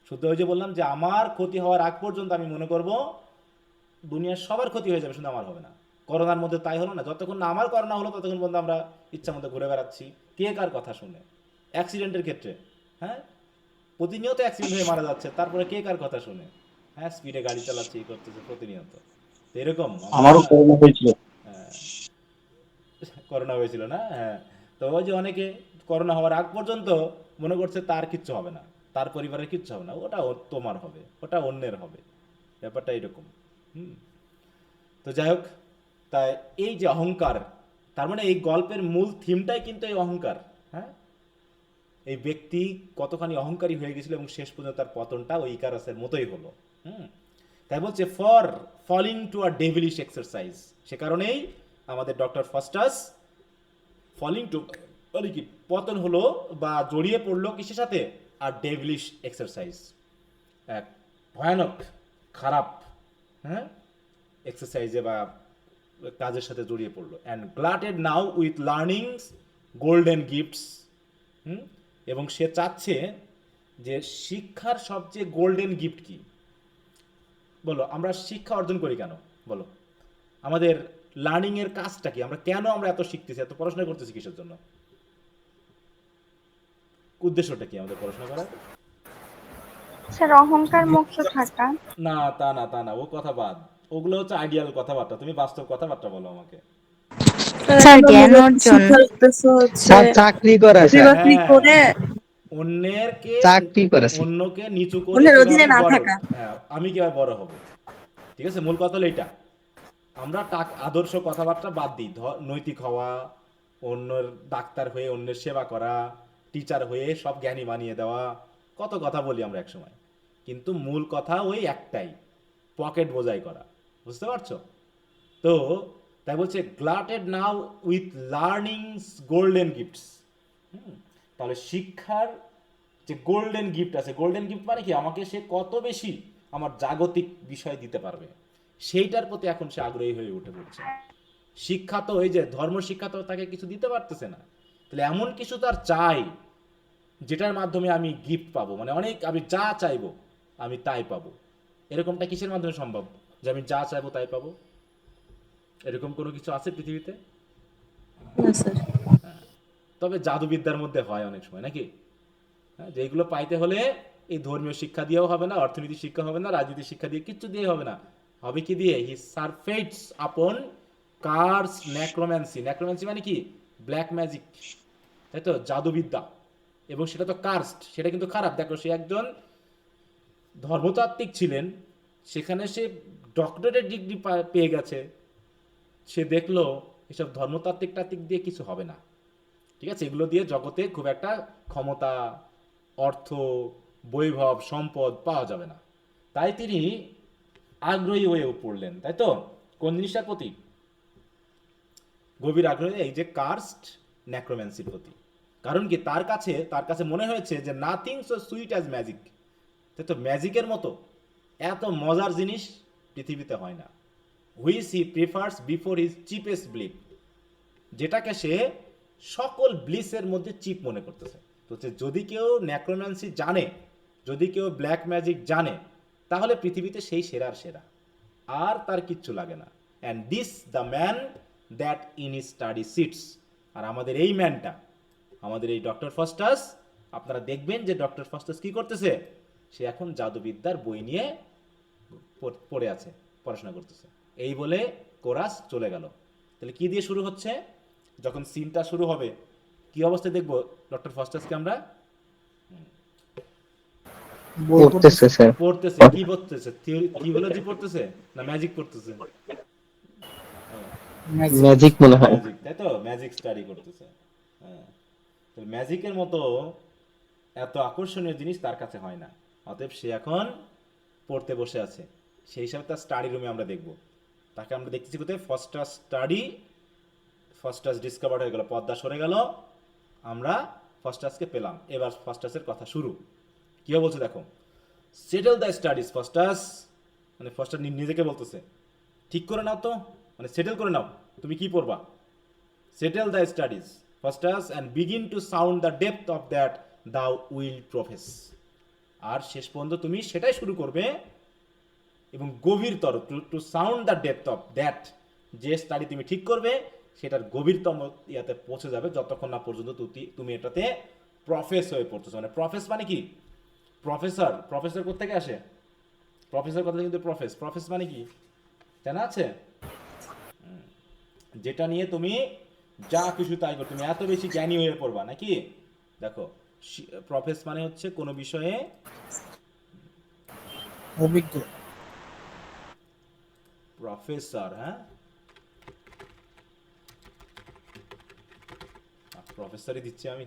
A: শুধু ওই যে বললাম যে আমার ক্ষতি হওয়ার আগ পর্যন্ত আমি মনে করব দুনিয়ার সবার ক্ষতি হয়ে যাবে, শুধু আমার হবে না। করোনার মধ্যে তাই হলো না, যতক্ষণ না আমার করোনা হলো ততক্ষণ পর্যন্ত আমরা ইচ্ছা মতো ঘুরে বেড়াচ্ছি, কে কার কথা শুনে। অ্যাক্সিডেন্টের ক্ষেত্রে, হ্যাঁ, প্রতিনিয়ত অ্যাক্সিডেন্ট হয়ে মারা যাচ্ছে, তারপরে কে কার কথা শুনে, হ্যাঁ, স্পিডে গাড়ি চালাচ্ছে, এই করতেছে প্রতিনিয়ত। তো এরকম
B: আমারও করোনা হয়েছিল।
A: হ্যাঁ, করোনা হয়েছিল না, হ্যাঁ। তো ওই যে অনেকে করোনা হওয়ার আগ পর্যন্ত মনে করছে তার কিচ্ছু হবে না, তার পরিবারের কিচ্ছু হবে না, ওটা তোমার হবে, ওটা অন্যের হবে, ব্যাপারটা এরকম। তো যাই হোক, তাই এই যে অহংকার, তার মানে এই গল্পের মূল থিমটাই কিন্তু এই অহংকার, হ্যাঁ, এই ব্যক্তি কতখানি অহংকারী হয়ে গেছিল এবং শেষ পর্যন্ত তার পতনটা ওই ইকারাসের মতোই হলো। তাই বলছে for falling to a devilish exercise, সে কারণেই আমাদের ডক্টর ফাস্টাস ফলিং টু মানে কি পতন হলো বা জড়িয়ে পড়লো কিসের সাথে? আর ডেভিলিশ এক্সারসাইজ, এক ভয়ানক খারাপ, হ্যাঁ, এক্সারসাইজে বা কাজের সাথে জড়িয়ে পড়লো। And glutted now with learning's golden gifts, এবং সে চাচ্ছে যে শিক্ষার সবচেয়ে গোল্ডেন গিফট কি? বলো, আমরা শিক্ষা অর্জন করি কেন? বলো, আমাদের লার্নিং এর কাজটা কি? আমরা এত শিখতেছি, এত পড়াশোনা করতেছি কিসের জন্য? উদ্দেশ্যটা কি আমাদের পড়াশোনা করার?
E: স্যার অহংকার মুক্ত থাকা।
A: না, তা না, ও কথা বাদ। ওগুলো হচ্ছে আইডিয়াল কথাবার্তা, তুমি বাস্তব কথাবার্তা বলো আমাকে।
C: স্যার জ্ঞান অর্জন।
I: শিক্ষার উদ্দেশ্য হচ্ছে
H: স্যার চাকরি করা
I: চাকরি
H: স্যার,
I: বাকরি করে
H: চাকরি করে স্যার।
A: অন্যকে নিচু করে
I: অন্যের
A: কিভাবে
I: অধীনে না
A: বড়,
I: থাকা।
A: হ্যাঁ, আমি কিভাবে বড় হব। ঠিক আছে, মূল কথা হলো এটা। আমরা আদর্শ কথাবার্তা বাদ দিই, নৈতিক হওয়া, অন্যের ডাক্তার হয়ে অন্যের সেবা করা, টিচার হয়ে সব জ্ঞানী বানিয়ে দেওয়া, কত কথা বলি আমরা একসময়, কিন্তু মূল কথা ওই একটাই, পকেট বোঝাই করা। বুঝতে পারছো তো? তাই বলছে গ্লাটেড now with learning's golden gifts. তাহলে শিক্ষার যে গোল্ডেন গিফট আছে, গোল্ডেন গিফট মানে কি? আমাকে সে কত বেশি আমার জাগতিক বিষয় দিতে পারবে, সেইটার প্রতি এখন সে আগ্রহী হয়ে উঠে পড়ছে। শিক্ষা তো ওই যে ধর্ম শিক্ষা তো তাকে কিছু দিতে পারতেছে না, তাহলে এমন কিছু তার চাই যেটার মাধ্যমে আমি গিফট পাবো, মানে অনেক, আমি যা চাইবো আমি তাই পাবো। এরকমটা কিসের মাধ্যমে সম্ভব যে আমি যা চাইবো তাই পাবো? এরকম কোনো কিছু আছে পৃথিবীতে?
I: না স্যার।
A: তবে জাদুবিদ্যার মধ্যে হয় অনেক সময়, নাকি? হ্যাঁ, যেগুলো পাইতে হলে এই ধর্মীয় শিক্ষা দিয়েও হবে না, অর্থনীতি শিক্ষা হবে না, রাজনীতি শিক্ষা দিয়ে কিচ্ছু দিয়ে হবে না। হবে কি দিয়ে? হি সারফেটস আপন কার্স নেক্রোম্যান্সি। নেক্রোম্যান্সি মানে কি? ব্ল্যাক ম্যাজিক, তাই তো, জাদুবিদ্যা। এবং সেটা তো কার্সড, সেটা কিন্তু খারাপ। দেখো, সে একজন ধর্মতাত্ত্বিক ছিলেন, সেখানে সে ডক্টরেট ডিগ্রি পেয়ে গেছে। সে দেখলো এসব ধর্মতাত্ত্বিক টাত্ত্বিক দিয়ে কিছু হবে না। ঠিক আছে, এগুলো দিয়ে জগতে খুব একটা ক্ষমতা, অর্থ, বৈভব, সম্পদ পাওয়া যাবে না। তাই তিনি আগ্রহী হয়ে পড়লেন, তাই তো, কোন জিনিসটার প্রতি গভীর আগ্রহী? এই যে কার্সড নেক্রোম্যান্সির প্রতি। কারণ কি? তার কাছে মনে হয়েছে যে nothing so sweet as magic. তাই তো, ম্যাজিকের মতো এত মজার জিনিস পৃথিবীতে হয় না। Which he prefers before his chiefest bliss, যেটাকে সে সকল ব্লিসের মধ্যে চিপ মনে করতেছে। তো যদি কেউ নেক্রোম্যান্সি জানে, যদি কেউ ব্ল্যাক ম্যাজিক জানে, তাহলে পৃথিবীতে সেই সেরার সেরা, আর তার কিচ্ছু লাগে না। And this the man that in study sits. আর আমাদের এই ম্যানটা, আমাদের এই ডক্টর ফাস্টাস, আপনারা দেখবেন যে ডক্টর ফাস্টাস কি করতেছে? সে এখন জাদুবিদ্যার বই নিয়ে পড়ে আছে, পড়াশোনা করতেছে। এই বলে কোরাস চলে গেল। তাহলে কি দিয়ে শুরু হচ্ছে? যখন সিনটা শুরু হবে কি অবস্থায় দেখবো ডক্টর ফাস্টাসকে আমরা?
H: পড়তেছে স্যার।
A: পড়তেছে। কি পড়তেছে? থিওলজি পড়তেছে না ম্যাজিক পড়তেছে?
H: ম্যাজিক মনে হয়।
A: ম্যাজিক, তাই তো, ম্যাজিক স্টাডি করতেছে। হ্যাঁ, তো ম্যাজিকের মতো এত আকর্ষণীয় জিনিস তার কাছে হয় না, অতএব সে এখন পড়তে বসে আছে। সেই হিসাবে তার স্টাডি রুমে আমরা দেখব, তাকে আমরা দেখতেছি কোথায়? ফাস্টাস স্টাডি, ফাস্টাস ডিসকভার হয়ে গেল, পর্দা সরে গেল, আমরা ফাস্টাসকে পেলাম। এবার ফাস্টাসের কথা শুরু। কি বলছে দেখো, সেটেল দ্য স্টাডিজ ফাস্টাস, মানে ফাস্টাস নিজেকে বলতেছে ঠিক করে নাও তো, মানে সেটেল করে নাও তুমি কি পড়বা। Settle the studies Faustus and begin to sound the depth of that thou will profess. আর শেষ পর্যন্ত তুমি সেটাই শুরু করবে, এবং গভীরতর, to sound the depth of that, যে স্টাডি তুমি ঠিক করবে সেটার গভীরতম ইয়াতে পৌঁছে যাবে, যতক্ষণ না পর্যন্ত তুমি এটাতে প্রফেস হয়ে পড়তেছো। মানে প্রফেস মানে কি? প্রফেসর, প্রফেসর কোথেকে আসে? প্রফেসর কথা কিন্তু প্রফেস মানে কি জানা আছে? যেটা নিয়ে তুমি যা কিছু তাই করো, তুমি এত বেশি জ্ঞানী হয়ে পড়বা, নাকি? দেখো, প্রফেস মানে হচ্ছে কোনো বিষয়ে
G: অভিজ্ঞ।
A: প্রফেসর, হ্যাঁ, প্রফেসরই দিচ্ছি আমি।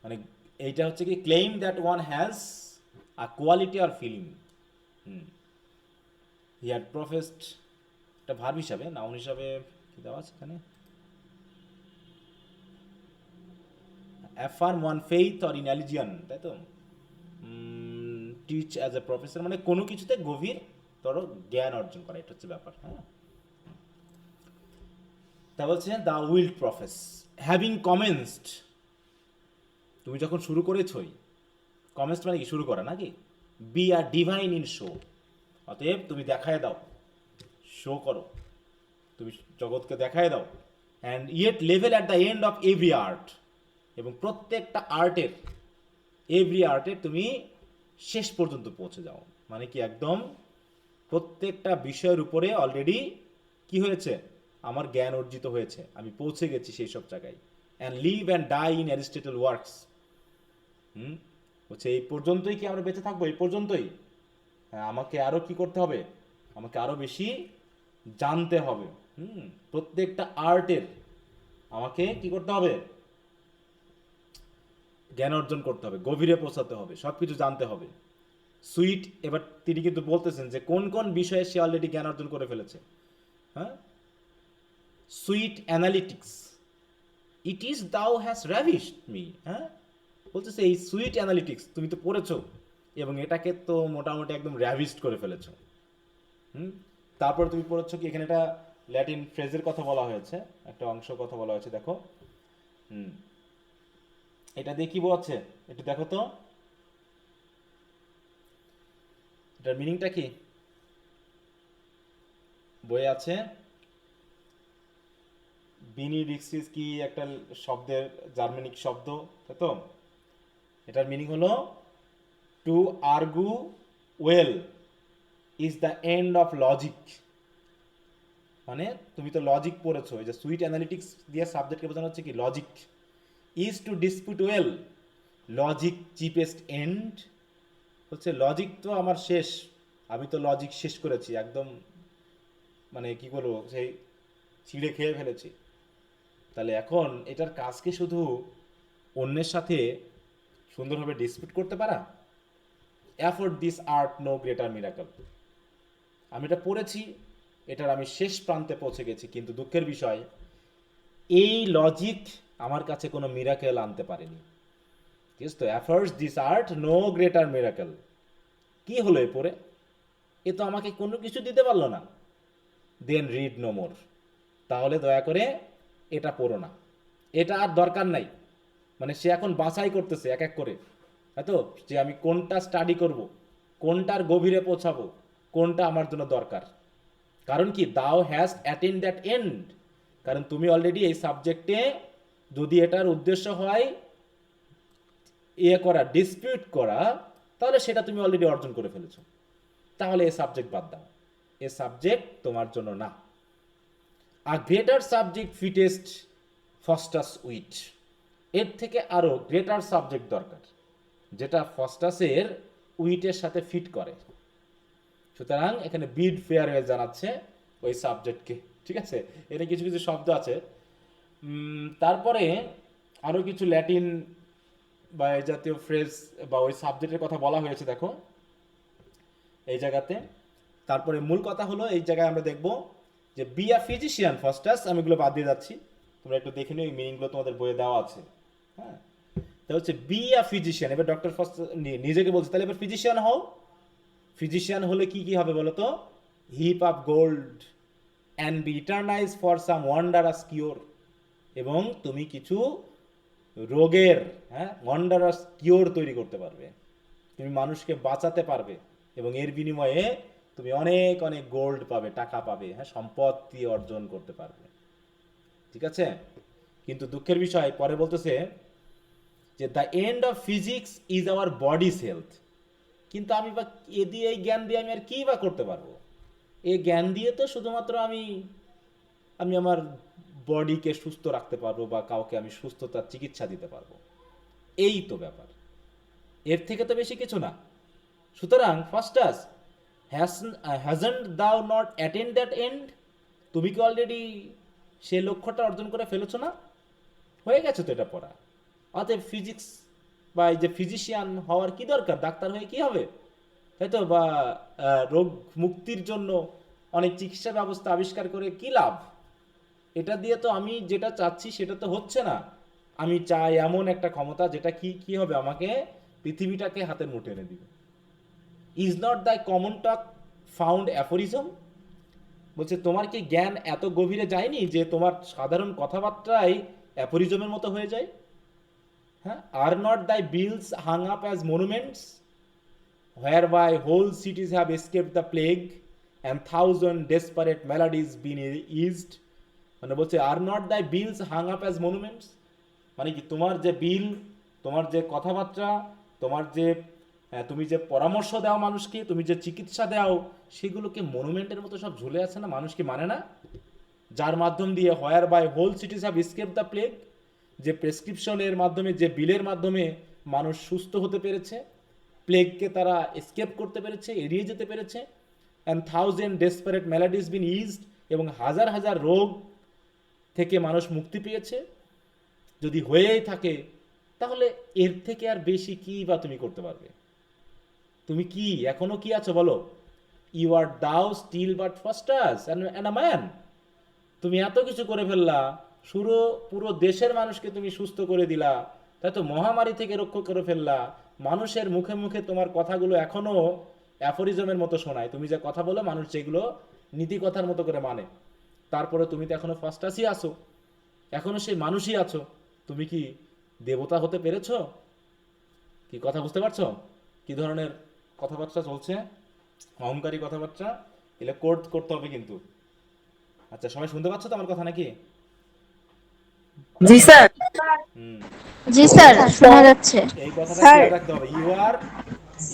A: মানে এইটা হচ্ছে কি, claim that one has or quality or feeling. He had professed, এটা ভার্ব হিসাবে, নাউন হিসাবে কি দেওয়া আছে এখানে, affirm one faith or in allegiance, তাই তো। টিচ অ্যাজ এ প্রফেসর মানে কোনো কিছুতে গভীর ধরো জ্ঞান অর্জন করা, এটা হচ্ছে ব্যাপার। হ্যাঁ, তা বলছে দ্য উইল্ড প্রফেস হ্যাভিং কমেন্সড, তুমি যখন শুরু করেছই, কমেন্সড মানে কি শুরু করা নাকি, be a divine in show, অতএব তুমি দেখায় দাও, শো করো, তুমি জগৎকে দেখায় দাও। And yet level at the end of every art, এবং প্রত্যেকটা আর্টের, এভরি আর্টের তুমি শেষ পর্যন্ত পৌঁছে যাও, মানে কি একদম প্রত্যেকটা বিষয়ের উপরে অলরেডি কি হয়েছে, আমার জ্ঞান অর্জিত হয়েছে, আমি পৌঁছে গেছি সেই সব জায়গায়। And live and die in Aristotle works, বলছে এই পর্যন্তই কি আমরা বেঁচে থাকবো, এই পর্যন্তই? হ্যাঁ, আমাকে আরও কি করতে হবে, আমাকে আরও বেশি জানতে হবে। প্রত্যেকটা আর্টের আমাকে কি করতে হবে, জ্ঞান অর্জন করতে হবে, গভীরে পৌঁছাতে হবে, সব কিছু জানতে হবে। সুইট, এবার তিনি কিন্তু বলতেছেন যে কোন কোন বিষয়ে সে অলরেডি জ্ঞান অর্জন করে ফেলেছে। হ্যাঁ, সুইট অ্যানালিটিক্স, ইট ইজ দাও হ্যাজ র্যাভিশড মি। হ্যাঁ, বলতেছে এই সুইট অ্যানালিটিক্স তুমি তো পড়েছো এবং এটাকে তো মোটামুটি একদম র্যাভিশড করে ফেলেছো। তারপর তুমি পড়েছো কি, এখানে একটা ল্যাটিন ফ্রেজের কথা বলা হয়েছে, একটা অংশ কথা বলা হয়েছে, দেখো। এটা দিয়ে কি বোঝাচ্ছে একটু দেখো তো, এটার মিনিংটা কি? বইয়ে আছে বিনিডিক্সিস কি একটা শব্দের জার্মানিক শব্দ, তাই তো। এটার মিনিং হলো two argue well is the end of logic, মানে তুমি তো লজিক পড়েছো, এই যে সুইট অ্যানালিটিক্স দিয়ে সাবজেক্টকে বোঝানো হচ্ছে কি logic. Is to dispute well, logic chiefest end, হচ্ছে লজিক তো আমার শেষ, আমি তো লজিক শেষ করেছি একদম, মানে কি করবো, সেই ছিঁড়ে খেয়ে ফেলেছি। তাহলে এখন এটার কাজ কি শুধু অন্যের সাথে সুন্দরভাবে ডিসপিউট করতে পারা? Afford this art no greater miracle, আমি এটা পড়েছি, এটার আমি শেষ প্রান্তে পৌঁছে গেছি, কিন্তু দুঃখের বিষয় এই লজিক আমার কাছে কোনো মিরাকেল আনতে পারেনি। ঠিক আছে তো, affords this art no greater miracle, কি হলো এ পড়ে, এ তো আমাকে কোনো কিছু দিতে পারলো না। দেন রিড নো মোর, তাহলে দয়া করে এটা পড়ো না, এটা আর দরকার নাই। মানে সে এখন বাছাই করতেছে এক এক করে, তাই তো, যে আমি কোনটা স্টাডি করব, কোনটার গভীরে পৌঁছাবো, কোনটা আমার জন্য দরকার। কারণ কি, দাও হ্যাজ অ্যাটেন্ড দ্যাট এন্ড, কারণ তুমি অলরেডি এই সাবজেক্টে যদি এটার উদ্দেশ্য হয় করা, ডিসপিউট করা, তাহলে সেটা তুমি অলরেডি অর্জন করে ফেলেছো। তাহলে এই সাবজেক্ট বাদ দাও, এ সাবজেক্ট তোমার জন্য না। A greater subject fitteth Faustus wit, এর থেকে আরো গ্রেটার সাবজেক্ট দরকার, যেটা ফস্টাসের উইটের সাথে ফিট করে। সুতরাং এখানে বিড ফেয়ারওয়েল জানাচ্ছে ওই সাবজেক্টকে। ঠিক আছে, এর কিছু কিছু শব্দ আছে। তারপরে আরো কিছু ল্যাটিন বা এই জাতীয় ফ্রেজ বা ওই সাবজেক্টের কথা বলা হয়েছে, দেখো এই জায়গাতে। তারপরে মূল কথা হলো এই জায়গায় আমরা দেখব যে বি আ ফিজিশিয়ান ফার্স্টাস, আমি এগুলো বাদ দিয়ে যাচ্ছি, তোমরা একটু দেখে নিও, এই মিনিংগুলো তোমাদের বইয়ে দেওয়া আছে। হ্যাঁ, তা হচ্ছে বি আ ফিজিশিয়ান, এবার ডক্টর ফার্স্ট নিজেকে বলছে, তাহলে এবার ফিজিশিয়ান হও। ফিজিশিয়ান হলে কি কি হবে বলো তো, heap up gold and be eternized for some wondrous cure, এবং তুমি কিছু রোগের ওয়ান্ডারাস কিওর তৈরি করতে পারবে, তুমি মানুষকে বাঁচাতে পারবে, এবং এর বিনিময়ে তুমি অনেক অনেক গোল্ড পাবে, টাকা পাবে, সম্পত্তি অর্জন করতে পারবে। ঠিক আছে, কিন্তু দুঃখের বিষয় পরে বলতেছে যে the end of physics is our bodies health, কিন্তু আমি বা এ দিয়ে, এই জ্ঞান দিয়ে আমি আর কি বা করতে পারবো? এই জ্ঞান দিয়ে তো শুধুমাত্র আমি আমার বডিকে সুস্থ রাখতে পারবো বা কাউকে আমি সুস্থতার চিকিৎসা দিতে পারবো, এই তো ব্যাপার, এর থেকে তো বেশি কিছু না। সুতরাং ফার্স্টাস হ্যাজন্ট দাও নট অ্যাটেন্ড দ্যাট এন্ড, তুমি কি অলরেডি সে লক্ষ্যটা অর্জন করে ফেলেছো না? হয়ে গেছে তো এটা পড়া। অতএব ফিজিক্স বা এই যে ফিজিশিয়ান হওয়ার কি দরকার, ডাক্তার হয়ে কি হবে, তাই তো? বা রোগ মুক্তির জন্য অনেক চিকিৎসা ব্যবস্থা আবিষ্কার করে কি লাভ? এটা দিয়ে তো আমি যেটা চাচ্ছি সেটা তো হচ্ছে না। আমি চাই এমন একটা ক্ষমতা যেটা কি কি হবে, আমাকে পৃথিবীটাকে হাতের মুঠে এনে দিবে। Is not the common talk found aphorism? বলছে তোমার কি জ্ঞান এত গভীরে যায়নি যে তোমার সাধারণ কথাবার্তাই অ্যাফোরিজমের মতো হয়ে যায়? হ্যাঁ, are not thy bills hung up as monuments whereby whole cities have escaped the plague and thousand desperate melodies been eased? মানে বলছে are not thy bills hung up as monuments, মানে কি তোমার যে বিল, তোমার যে কথাবার্তা, তোমার যে তুমি যে পরামর্শ দাও মানুষকে, তুমি যে চিকিৎসা দাও, সেগুলোকে মনুমেন্টের মতো সব ঝুলে আছে না? মানুষ কি মানে না? যার মাধ্যম দিয়ে whereby whole cities have escape the plague, যে প্রেসক্রিপশনের মাধ্যমে, যে বিলের মাধ্যমে মানুষ সুস্থ হতে পেরেছে, প্লেগকে তারা এসকেপ করতে পেরেছে, এড়িয়ে যেতে পেরেছে। And thousand desperate maladies been eased, এবং হাজার হাজার রোগ থেকে মানুষ মুক্তি পেয়েছে। যদি হয়েই থাকে তাহলে এর থেকে আর বেশি কি বা তুমি করতে পারবে? তুমি কি এখনো কি আছো বলো? You are thou still but Faustus and a man. তুমি এত কিছু করে ফেললা, পুরো দেশের মানুষকে তুমি সুস্থ করে দিলা, তাই তো? মহামারী থেকে রক্ষা করে ফেললা। মানুষের মুখে মুখে তোমার কথাগুলো এখনো অ্যাফোরিজমের মতো শোনায়। তুমি যে কথা বলো মানুষ যেগুলো নীতি কথার মতো করে মানে। তারপরে তুমি তো এখনো ফাস্টাসই আছো, এখনো সেই মানুষই আছো। তুমি কি দেবতা হতে পেরেছো? কি কথা বুঝতে পারছো কি ধরনের কথাবার্তা চলছে? অহংকারী কথাবার্তা, এগুলো কোড করতে হবে কিন্তু। আচ্ছা, সবাই শুনতে পাচ্ছ তো আমার কথা নাকি?
I: জি স্যার।
A: হুম,
E: জি স্যার, শোনা যাচ্ছে।
A: এই কথাটা
I: স্যার।
A: খেয়াল রাখতে হবে।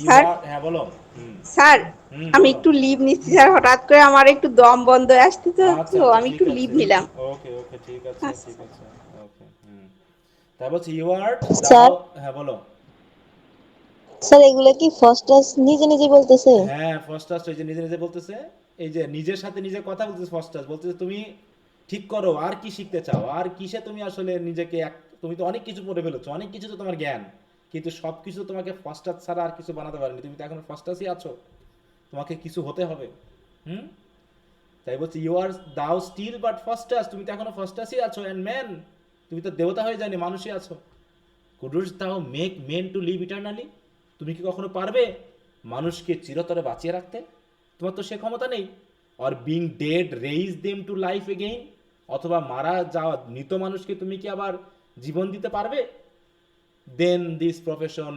I: স্যার।
A: হ্যাঁ বলো। হুম
I: স্যার,
A: হুম,
I: আমি
A: বলো।
I: একটু লিভ নিচ্ছি স্যার, হঠাৎ করে আমার একটু দম বন্ধ হয়ে আসছে তো,
A: আচ্ছা আচ্ছা,
I: আমি
A: ঠিক
I: একটু লিভ
A: আছে।
I: নিলাম।
A: ওকে ওকে, ঠিক আছে
I: আচ্ছা।
A: ঠিক আছে। ওকে, হুম। তারপর হচ্ছে ইউ আর দাও।
J: স্যার
A: হ্যাঁ বলো।
J: স্যার এগুলা কি ফার্স্ট ক্লাস নিজে নিজে বলতেছে?
A: হ্যাঁ, ফার্স্টাস এই যে নিজে নিজে বলতেছে, এই যে নিজের সাথে নিজে কথা বলতেছে। ফার্স্টাস বলতেছে তুমি ঠিক করো, আর কি শিখতে চাও, আর কিসে তুমি আসলে নিজেকে তুমি তো অনেক কিছু পড়ে ফেলেছো, অনেক কিছু তো তোমার জ্ঞান, কিন্তু সব কিছু তোমাকে ফার্স্টাস ছাড়া আর কিছু বানাতে পারেনি। তুমি তো এখন ফার্স্টাসই আছো, তোমাকে কিছু হতে হবে। হুম, তাই বলছি you are thou still but ফার্স্টাস, তুমি তো এখনো ফার্স্টাসই আছো। অ্যান্ড ম্যান, তুমি তো দেবতা হয়ে যায়নি, মানুষই আছো। কুডুস দাও মেক মেন টু লিভ ইটারনালি, তুমি কি কখনো পারবে মানুষকে চিরতরে বাঁচিয়ে রাখতে? তোমার তো সে ক্ষমতা নেই। Or being dead raise them to life again, অথবা মারা যাওয়া মৃত মানুষকে তুমি কি আবার জীবন দিতে পারবে? Then this profession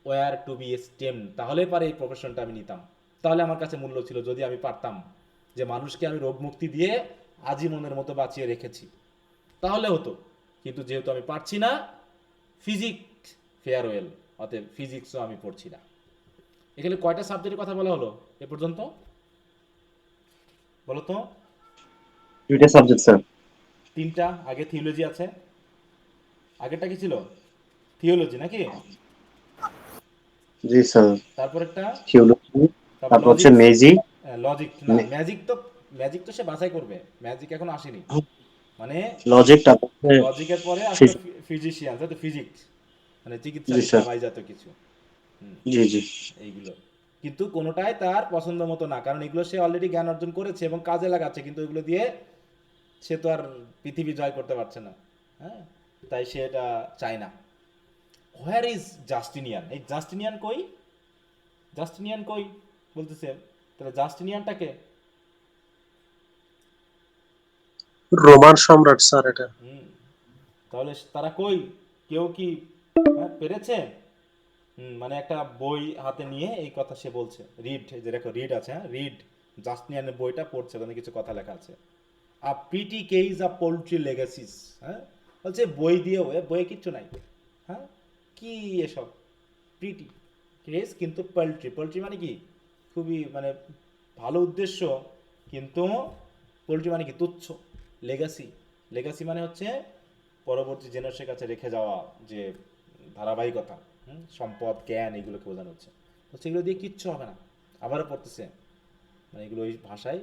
A: were to be esteemed, তাহলে পারে এই প্রফেশনটা আমি নিতাম, তাহলে আমার কাছে মূল্য ছিল। যদি আমি পারতাম যে মানুষকে আমি রোগ মুক্তি দিয়ে আজীবনের মতো বাঁচিয়ে রেখেছি, তাহলে হতো। কিন্তু যেহেতু আমি পারছি না, ফিজিক্স ফেয়ারওয়েল, অতএব ফিজিক্সও আমি পড়ছি না। এখানে কয়টা সাবজেক্টের কথা বলা হলো এ পর্যন্ত বলো তো?
B: 2টা সাবজেক্ট স্যার।
A: 3টা। আগে থিওলজি আছে, আগেরটা কি ছিল? থিওলজি নাকি?
B: জি স্যার।
A: তারপর একটা,
B: থিওলজি,
A: তারপর
B: তারপর হচ্ছে
A: লজিক।
B: ম্যাজিক।
A: লজিক না, ম্যাজিক তো সে বাছাই করবে, ম্যাজিক এখন আসেনি। মানে
B: লজিক, তারপর
A: লজিকের পরে আসলে ফিজিশিয়ান, তো ফিজিক্স, মানে চিকিৎসা
B: জি স্যার।
A: বিদ্যা জাতীয় কিছু।
B: জি জি।
A: এইগুলো কিন্তু কোনোটাই তার পছন্দ মতো না, কারণ এগুলো সে অলরেডি জ্ঞান অর্জন করেছে এবং কাজে লাগাচ্ছে, কিন্তু এগুলো দিয়ে সে তো আর পৃথিবী জয় করতে পারছে না। হ্যাঁ, তাই সে এটা চায় না। Where is Justinian? এই জাস্টিনিয়ান কই? জাস্টিনিয়ান কই বলতেছে, তাহলে জাস্টিনিয়ানটাকে?
F: রোমান সম্রাট স্যার এটা।
A: তাহলে তারা কই? কেউ কি পেরেছে? মানে একটা বই হাতে নিয়ে এই কথা সে বলছে। রিড, এই যে দেখো রিড আছে, হ্যাঁ রিড, জাস্টিনিয়ানের বইটা পড়ছে, ওখানে কিছু কথা লেখা আছে। A pretty case of paltry legacies. হ্যাঁ, বলছে বই দিয়েও, বইয়ে কিচ্ছু নাই। হ্যাঁ, কি এসব প্রিটি কেস, কিন্তু পোল্ট্রি, পোল্ট্রি মানে কি? খুবই মানে ভালো উদ্দেশ্য, কিন্তু পোল্ট্রি মানে কি? তুচ্ছ। লেগাসি, লেগাসি মানে হচ্ছে পরবর্তী জেনারেশনের কাছে রেখে যাওয়া যে ধারাবাহিকতা, সম্পদ, জ্ঞান, এগুলোকে বোঝানো হচ্ছে। তো সেগুলো দিয়ে কিচ্ছু হবে না। আবারও পড়তেছে, মানে এগুলো ওই ভাষায়।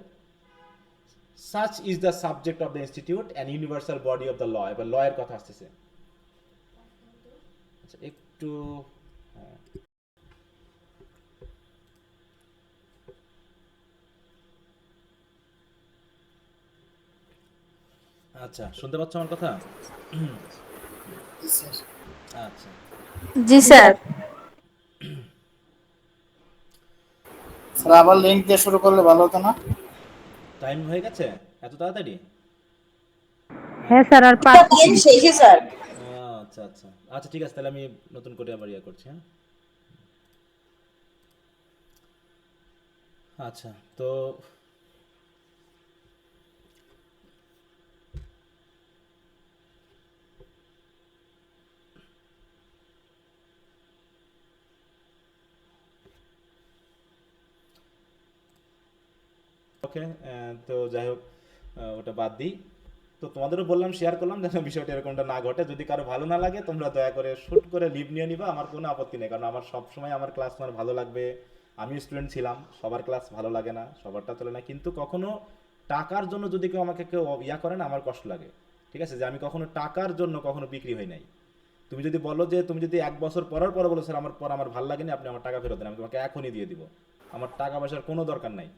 A: Such is the subject of the institute and universal body of the law. এবার ল এর কথা আসতেছে। আচ্ছা, একটু একটু হ্যাঁ। আচ্ছা, শুনতে পাচ্ছ আমার কথা? আচ্ছা,
E: জি স্যার।
G: স্যার আবার লিংক দিয়ে শুরু করলে ভালো হতো না?
A: টাইম হয়ে গেছে এত তাড়াতাড়ি?
C: হ্যাঁ স্যার, আর 5 মিনিট।
J: শেষে স্যার।
A: আচ্ছা আচ্ছা আচ্ছা, ঠিক আছে, তাহলে আমি নতুন করে আবার ইয়ে করছি। হ্যাঁ, আচ্ছা, তো ওকে, তো যাই হোক, ওটা বাদ দিই। তো তোমাদেরও বললাম, শেয়ার করলাম যেন বিষয়টা এরকমটা না ঘটে। যদি কারো ভালো না লাগে তোমরা দয়া করে শুট করে লিভ নিয়ে নিবা, আমার কোনো আপত্তি নেই। কারণ আমার সবসময় আমার ক্লাস আমার ভালো লাগবে। আমি স্টুডেন্ট ছিলাম, সবার ক্লাস ভালো লাগে না, সবারটা চলে না, কিন্তু কখনো টাকার জন্য যদি কেউ আমাকে কেউ ইয়া করে না, আমার কষ্ট লাগে। ঠিক আছে, যে আমি কখনো টাকার জন্য কখনো বিক্রি হই নাই। তুমি যদি বলো যে তুমি যদি 1 বছর পরার পরে বলো স্যার আমার পর আমার ভালো লাগেনি, আপনি আমার টাকা ফেরত দেন, আমি তোমাকে এখনই দিয়ে দিব। আমার টাকা পয়সার কোনো দরকার নাই।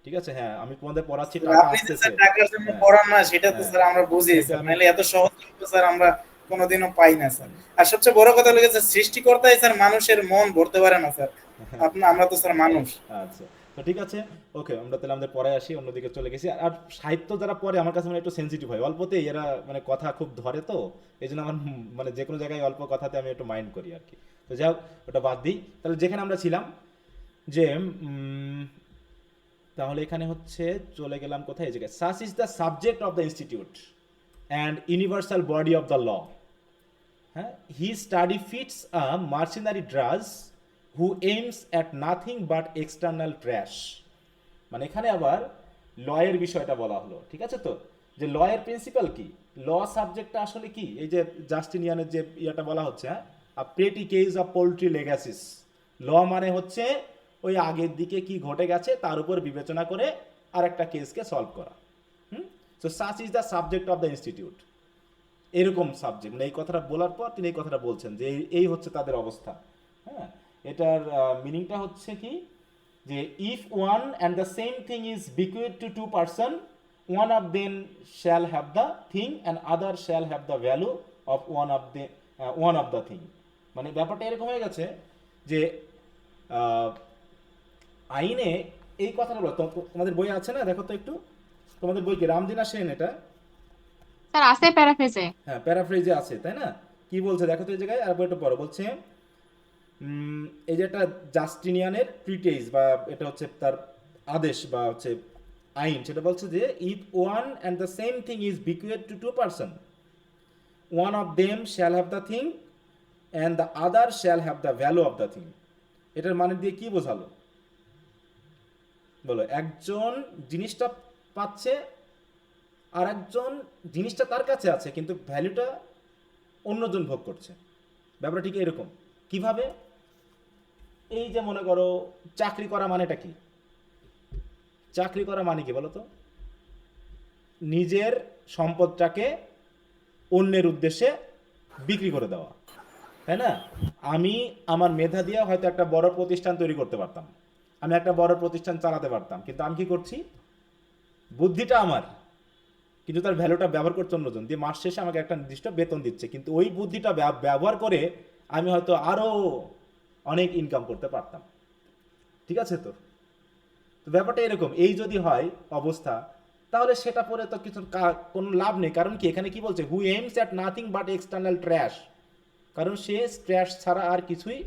A: ঠিক আছে, হ্যাঁ, আমি তোমাদের পড়াচ্ছি, টাকা
G: আপনি যে
A: আসতেছে।
G: স্যার টাকার জন্য
A: হ্যাঁ,
G: পড়ান না সেটা তো
A: হ্যাঁ,
G: স্যার আমরা বুঝি
A: সেটা
G: স্যার,
A: আমি
G: নাহলে এত সহজ তো স্যার আমরা কোনোদিনও পাই না স্যার। আর সবচেয়ে বড় কথা হলো স্যার, সৃষ্টিকর্তাই স্যার মানুষের মন ভরতে পারে না স্যার। আমরা তো স্যার মানুষ।
A: আচ্ছা, তো ঠিক আছে, ওকে, আমরা তাহলে আমাদের পরে আসি, অন্যদিকে চলে গেছি। আর সাহিত্য যারা পড়ে আমার কাছে মানে একটু সেন্সিটিভ হয়, অল্পতেই এরা মানে কথা খুব ধরে, তো এই জন্য আমার মানে যে কোনো জায়গায় অল্প কথাতে আমি একটু মাইন্ড করি আর কি। তো যাই হোক, ওটা বাদ দিই। তাহলে যেখানে আমরা ছিলাম যে তাহলে এখানে হচ্ছে চলে গেলাম কোথায়, এই জায়গায় such is the subject of the institute and universal body of the law. হ্যাঁ, he study fits a mercenary drudge who aims at nothing but external trash. মানে এখানে আবার লয়ের বিষয়টা বলা হলো। ঠিক আছে, তো যে লয়ের প্রিন্সিপাল কি, ল সাবজেক্টটা আসলে কি, এই যে জাস্টিনিয়ানের যে ইয়েটা বলা হচ্ছে, হ্যাঁ, আ প্রেটি কেস অফ পোল্ট্রি লেগাসিস। ল মানে হচ্ছে ওই আগের দিকে কি ঘটে গেছে তার উপর বিবেচনা করে আর একটা কেসকে সলভ করা। So such is the subject of the institute. এরকম সাবজেক্ট, মানে এই কথাটা বলার পর তিনি এই কথাটা বলছেন যে এই হচ্ছে তাদের অবস্থা। হ্যাঁ, এটার মিনিংটা হচ্ছে কি, যে if one and the same thing is bequeathed to two person, one of them shall have the thing and other shall have the value of one of the thing. মানে ব্যাপারটা এরকম হয়ে গেছে যে আইনে এই কথাটা বলো। তোমাদের বই আছে না, দেখো তো একটু, তোমাদের বই কি রামদিনা সেন এটা?
E: স্যার আছে প্যারাফ্রেজে।
A: হ্যাঁ, প্যারাফ্রেজে আছে, তাই না? কি বলছে দেখো তো এই জায়গায়, আর বইটা পড়ো। বলছে এই যে একটা জাস্টিনিয়ানের ট্রিটেজ, বা এটা হচ্ছে তার আদেশ বা হচ্ছে আইন, সেটা বলছে যে if one and the same thing is bequeathed to two person, one of them shall have the thing and the other shall have the value of the thing. এটার মানে দিয়ে কি বোঝালো বলো? একজন জিনিসটা পাচ্ছে আর একজন জিনিসটা তার কাছে আছে, কিন্তু ভ্যালুটা অন্যজন ভোগ করছে। ব্যাপারটা ঠিক এরকম। কিভাবে? এই যে মনে করো চাকরি করা মানেটা কি? চাকরি করা মানে কি বলো তো? নিজের সম্পদটাকে অন্যের উদ্দেশ্যে বিক্রি করে দেওয়া, তাই না? আমি আমার মেধা দিয়ে হয়তো একটা বড় প্রতিষ্ঠান তৈরি করতে পারতাম, আমি একটা বড় প্রতিষ্ঠান চালাতে পারতাম, কিন্তু আমি কি করছি? বুদ্ধিটা আমার, কিন্তু তার ভ্যালুটা ব্যবহার করছে অন্যজন, দিয়ে মাস শেষে আমাকে একটা নির্দিষ্ট বেতন দিচ্ছে, কিন্তু ওই বুদ্ধিটা ব্যবহার করে আমি হয়তো আরও অনেক ইনকাম করতে পারতাম। ঠিক আছে, তো ব্যাপারটা এরকম। এই যদি হয় অবস্থা, তাহলে সেটা পরে তো কিছু কোনো লাভ নেই। কারণ কি, এখানে কি বলছে? Who aims at nothing but external trash. কারণ সে ট্র্যাশ ছাড়া আর কিছুই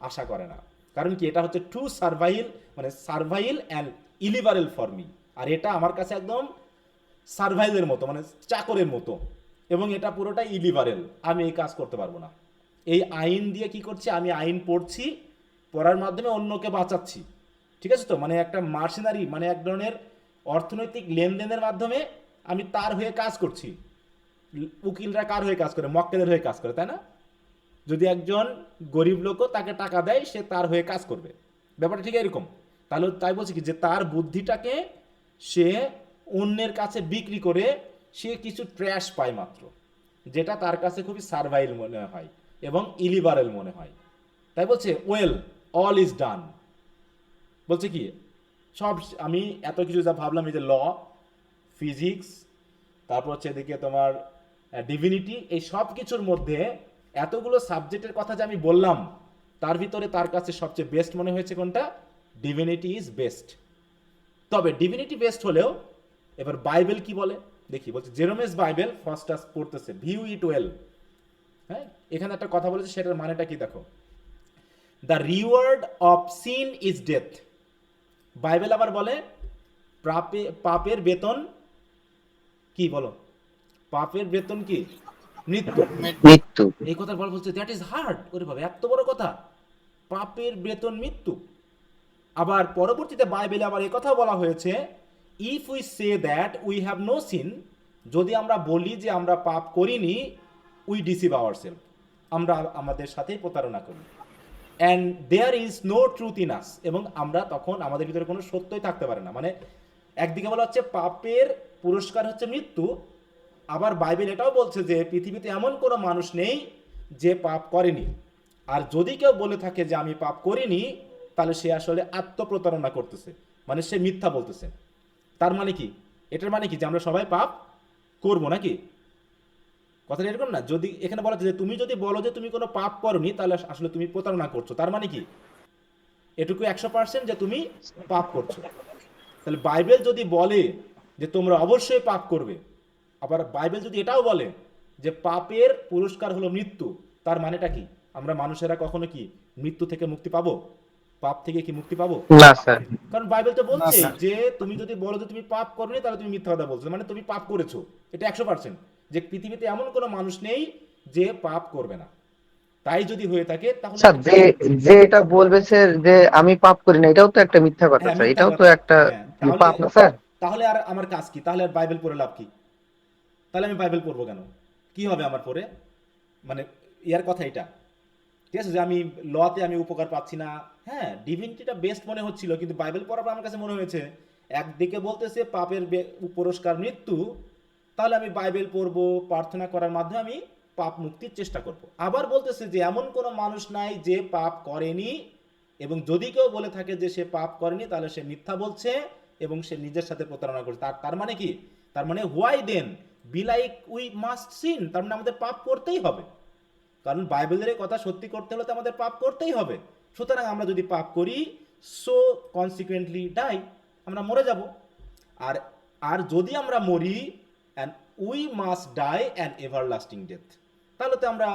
A: আশা করে না। কারণ কি, এটা হচ্ছে টু সার্ভাইল, মানে সার্ভাইল অ্যান্ড ইলিবারেল ফর মি। আর এটা আমার কাছে একদম সার্ভাইলের মতো, মানে চাকরের মতো, এবং এটা পুরোটাই ইলিবারেল। আমি এই কাজ করতে পারবো না। এই আইন দিয়ে কি করছি? আমি আইন পড়ছি, পড়ার মাধ্যমে অন্যকে বাঁচাচ্ছি। ঠিক আছে, তো মানে একটা মার্সেনারি, মানে এক ধরনের অর্থনৈতিক লেনদেনের মাধ্যমে আমি তার হয়ে কাজ করছি। উকিলরা কার হয়ে কাজ করে? মক্কেলের হয়ে কাজ করে, তাই না? যদি একজন গরিব লোকও তাকে টাকা দেয়, সে তার হয়ে কাজ করবে। ব্যাপারটা ঠিক এরকম। তাহলে তাই বলছি কি, যে তার বুদ্ধিটাকে সে অন্যের কাছে বিক্রি করে সে কিছু ট্র্যাশ পায় মাত্র, যেটা তার কাছে খুবই সার্ভাইল মনে হয়। এবং ইলিবারেল মনে হয়। তাই বলছে ওয়েল অল ইজ ডান, বলছে কি সব আমি এত কিছু যা ভাবলাম, এই যে ল, ফিজিক্স, তারপর হচ্ছে এদিকে তোমার ডিভিনিটি, এই সব কিছুর মধ্যে এতগুলো সাবজেক্টের কথা যে আমি বললাম, তার ভিতরে তার কাছে সবচেয়ে বেস্ট মনে হয়েছে কোনটা? Divinity is best. তবে ডিভিনিটি বেস্ট হলেও এবার বাইবেল কি বলে দেখি। বলছে জেরোমেস বাইবেল ফার্স্ট আস পড়তেছে, ভিউ ইট ওয়েল। হ্যাঁ, এখানে একটা কথা বলেছে, সেটার মানেটা কি দেখো। The reward of sin is death. Bible আবার বলে পাপের বেতন কি, বলো? পাপের বেতন কি? মৃত্যু।
H: মৃত্যু।
A: এই কথা বলছে দ্যাট ইজ হার্ড। ওরে বাবা, এত বড় কথা, পাপের বেতন মৃত্যু। আবার পরবর্তীতে বাইবেলে আবার এই কথা বলা হয়েছে, if we say that we have no sin, যদি আমরা বলি যে আমরা পাপ করিনি, উই ডিসিভ আওয়ারসেলফ, আমরা আমাদের সাথেই প্রতারণা করি। And there is no truth in us, এবং আমরা তখন আমাদের ভিতরে কোনো সত্যই থাকতে পারে না। মানে একদিকে বলা হচ্ছে পাপের পুরস্কার হচ্ছে মৃত্যু, আবার বাইবেল এটাও বলছে যে পৃথিবীতে এমন কোনো মানুষ নেই যে পাপ করেনি। আর যদি কেউ বলে থাকে যে আমি পাপ করিনি, তাহলে সে আসলে আত্মপ্রতারণা করতেছে, মানে সে মিথ্যা বলতেছে। তার মানে কি? এটার মানে কি যে আমরা সবাই পাপ করবো নাকি? কথাটা এরকম না। যদি এখানে বলা হচ্ছে যে তুমি যদি বলো যে তুমি কোনো পাপ করনি, তাহলে আসলে তুমি প্রতারণা করছো। তার মানে কি? এটুকু 100% যে তুমি পাপ করছো। তাহলে বাইবেল যদি বলে যে তোমরা অবশ্যই পাপ করবে, আবার বাইবেল যদি এটাও বলে যে পাপের পুরস্কার হলো মৃত্যু, তার মানেটা কি? আমরা মানুষেরা কখনো কি মৃত্যু থেকে মুক্তি পাবো? পাপ থেকে কি মুক্তি পাবো?
B: না স্যার।
A: কারণ বাইবেল তো বলছে যে তুমি যদি বলো যে তুমি পাপ করনি, তাহলে তুমি মিথ্যা কথা বলছো, মানে তুমি পাপ করেছো। এটা 100%, যে পৃথিবীতে এমন কোনো মানুষ নেই যে পাপ করবে না। তাই যদি হয়ে থাকে তাহলে
H: স্যার যে এটা বলবে স্যার যে আমি পাপ করি না, এটাও তো একটা মিথ্যা কথা
A: হ্যাঁ,
H: স্যার,
A: মিথ্যা
H: এটাও তো
A: কথা।
H: একটা
A: হ্যাঁ, তাহলে
H: পাপ না স্যার?
A: তাহলে আর আমার কাজ কি? তাহলে আর বাইবেল পড়ে লাভ কি? তাহলে আমি বাইবেল পড়বো কেন? কি হবে আমার পড়ে? মানে ইয়ার কথা এটা, ঠিক আছে, যে আমি লতে আমি উপকার পাচ্ছি না। হ্যাঁ, ডিভিনিটিটা বেস্ট মনে হচ্ছিল, কিন্তু বাইবেল পড়ার পর আমার কাছে মনে হয়েছে একদিকে বলতেছে পাপের পুরস্কার মৃত্যু, তাহলে আমি বাইবেল পড়বো, প্রার্থনা করার মাধ্যমে আমি পাপ মুক্তির চেষ্টা করব। আবার বলতেছে যে এমন কোনো মানুষ নাই যে পাপ করেনি, এবং যদি কেউ বলে থাকে যে সে পাপ করেনি, তাহলে সে মিথ্যা বলছে এবং সে নিজের সাথে প্রতারণা করছে। তার মানে কি? তার মানে why then belike we must sin, তার মানে আমাদের পাপ করতেই হবে। কারণ বাইবেলের কথা সত্যি করতে হলে তো আমাদের পাপ করতেই হবে। সুতরাং আমরা যদি পাপ করি, সো কনসিকুয়েন্টলি ডাই, আমরা মরে যাব। আর আর যদি আমরা মরি, and we must die an everlasting death, তাহলে তো আমরা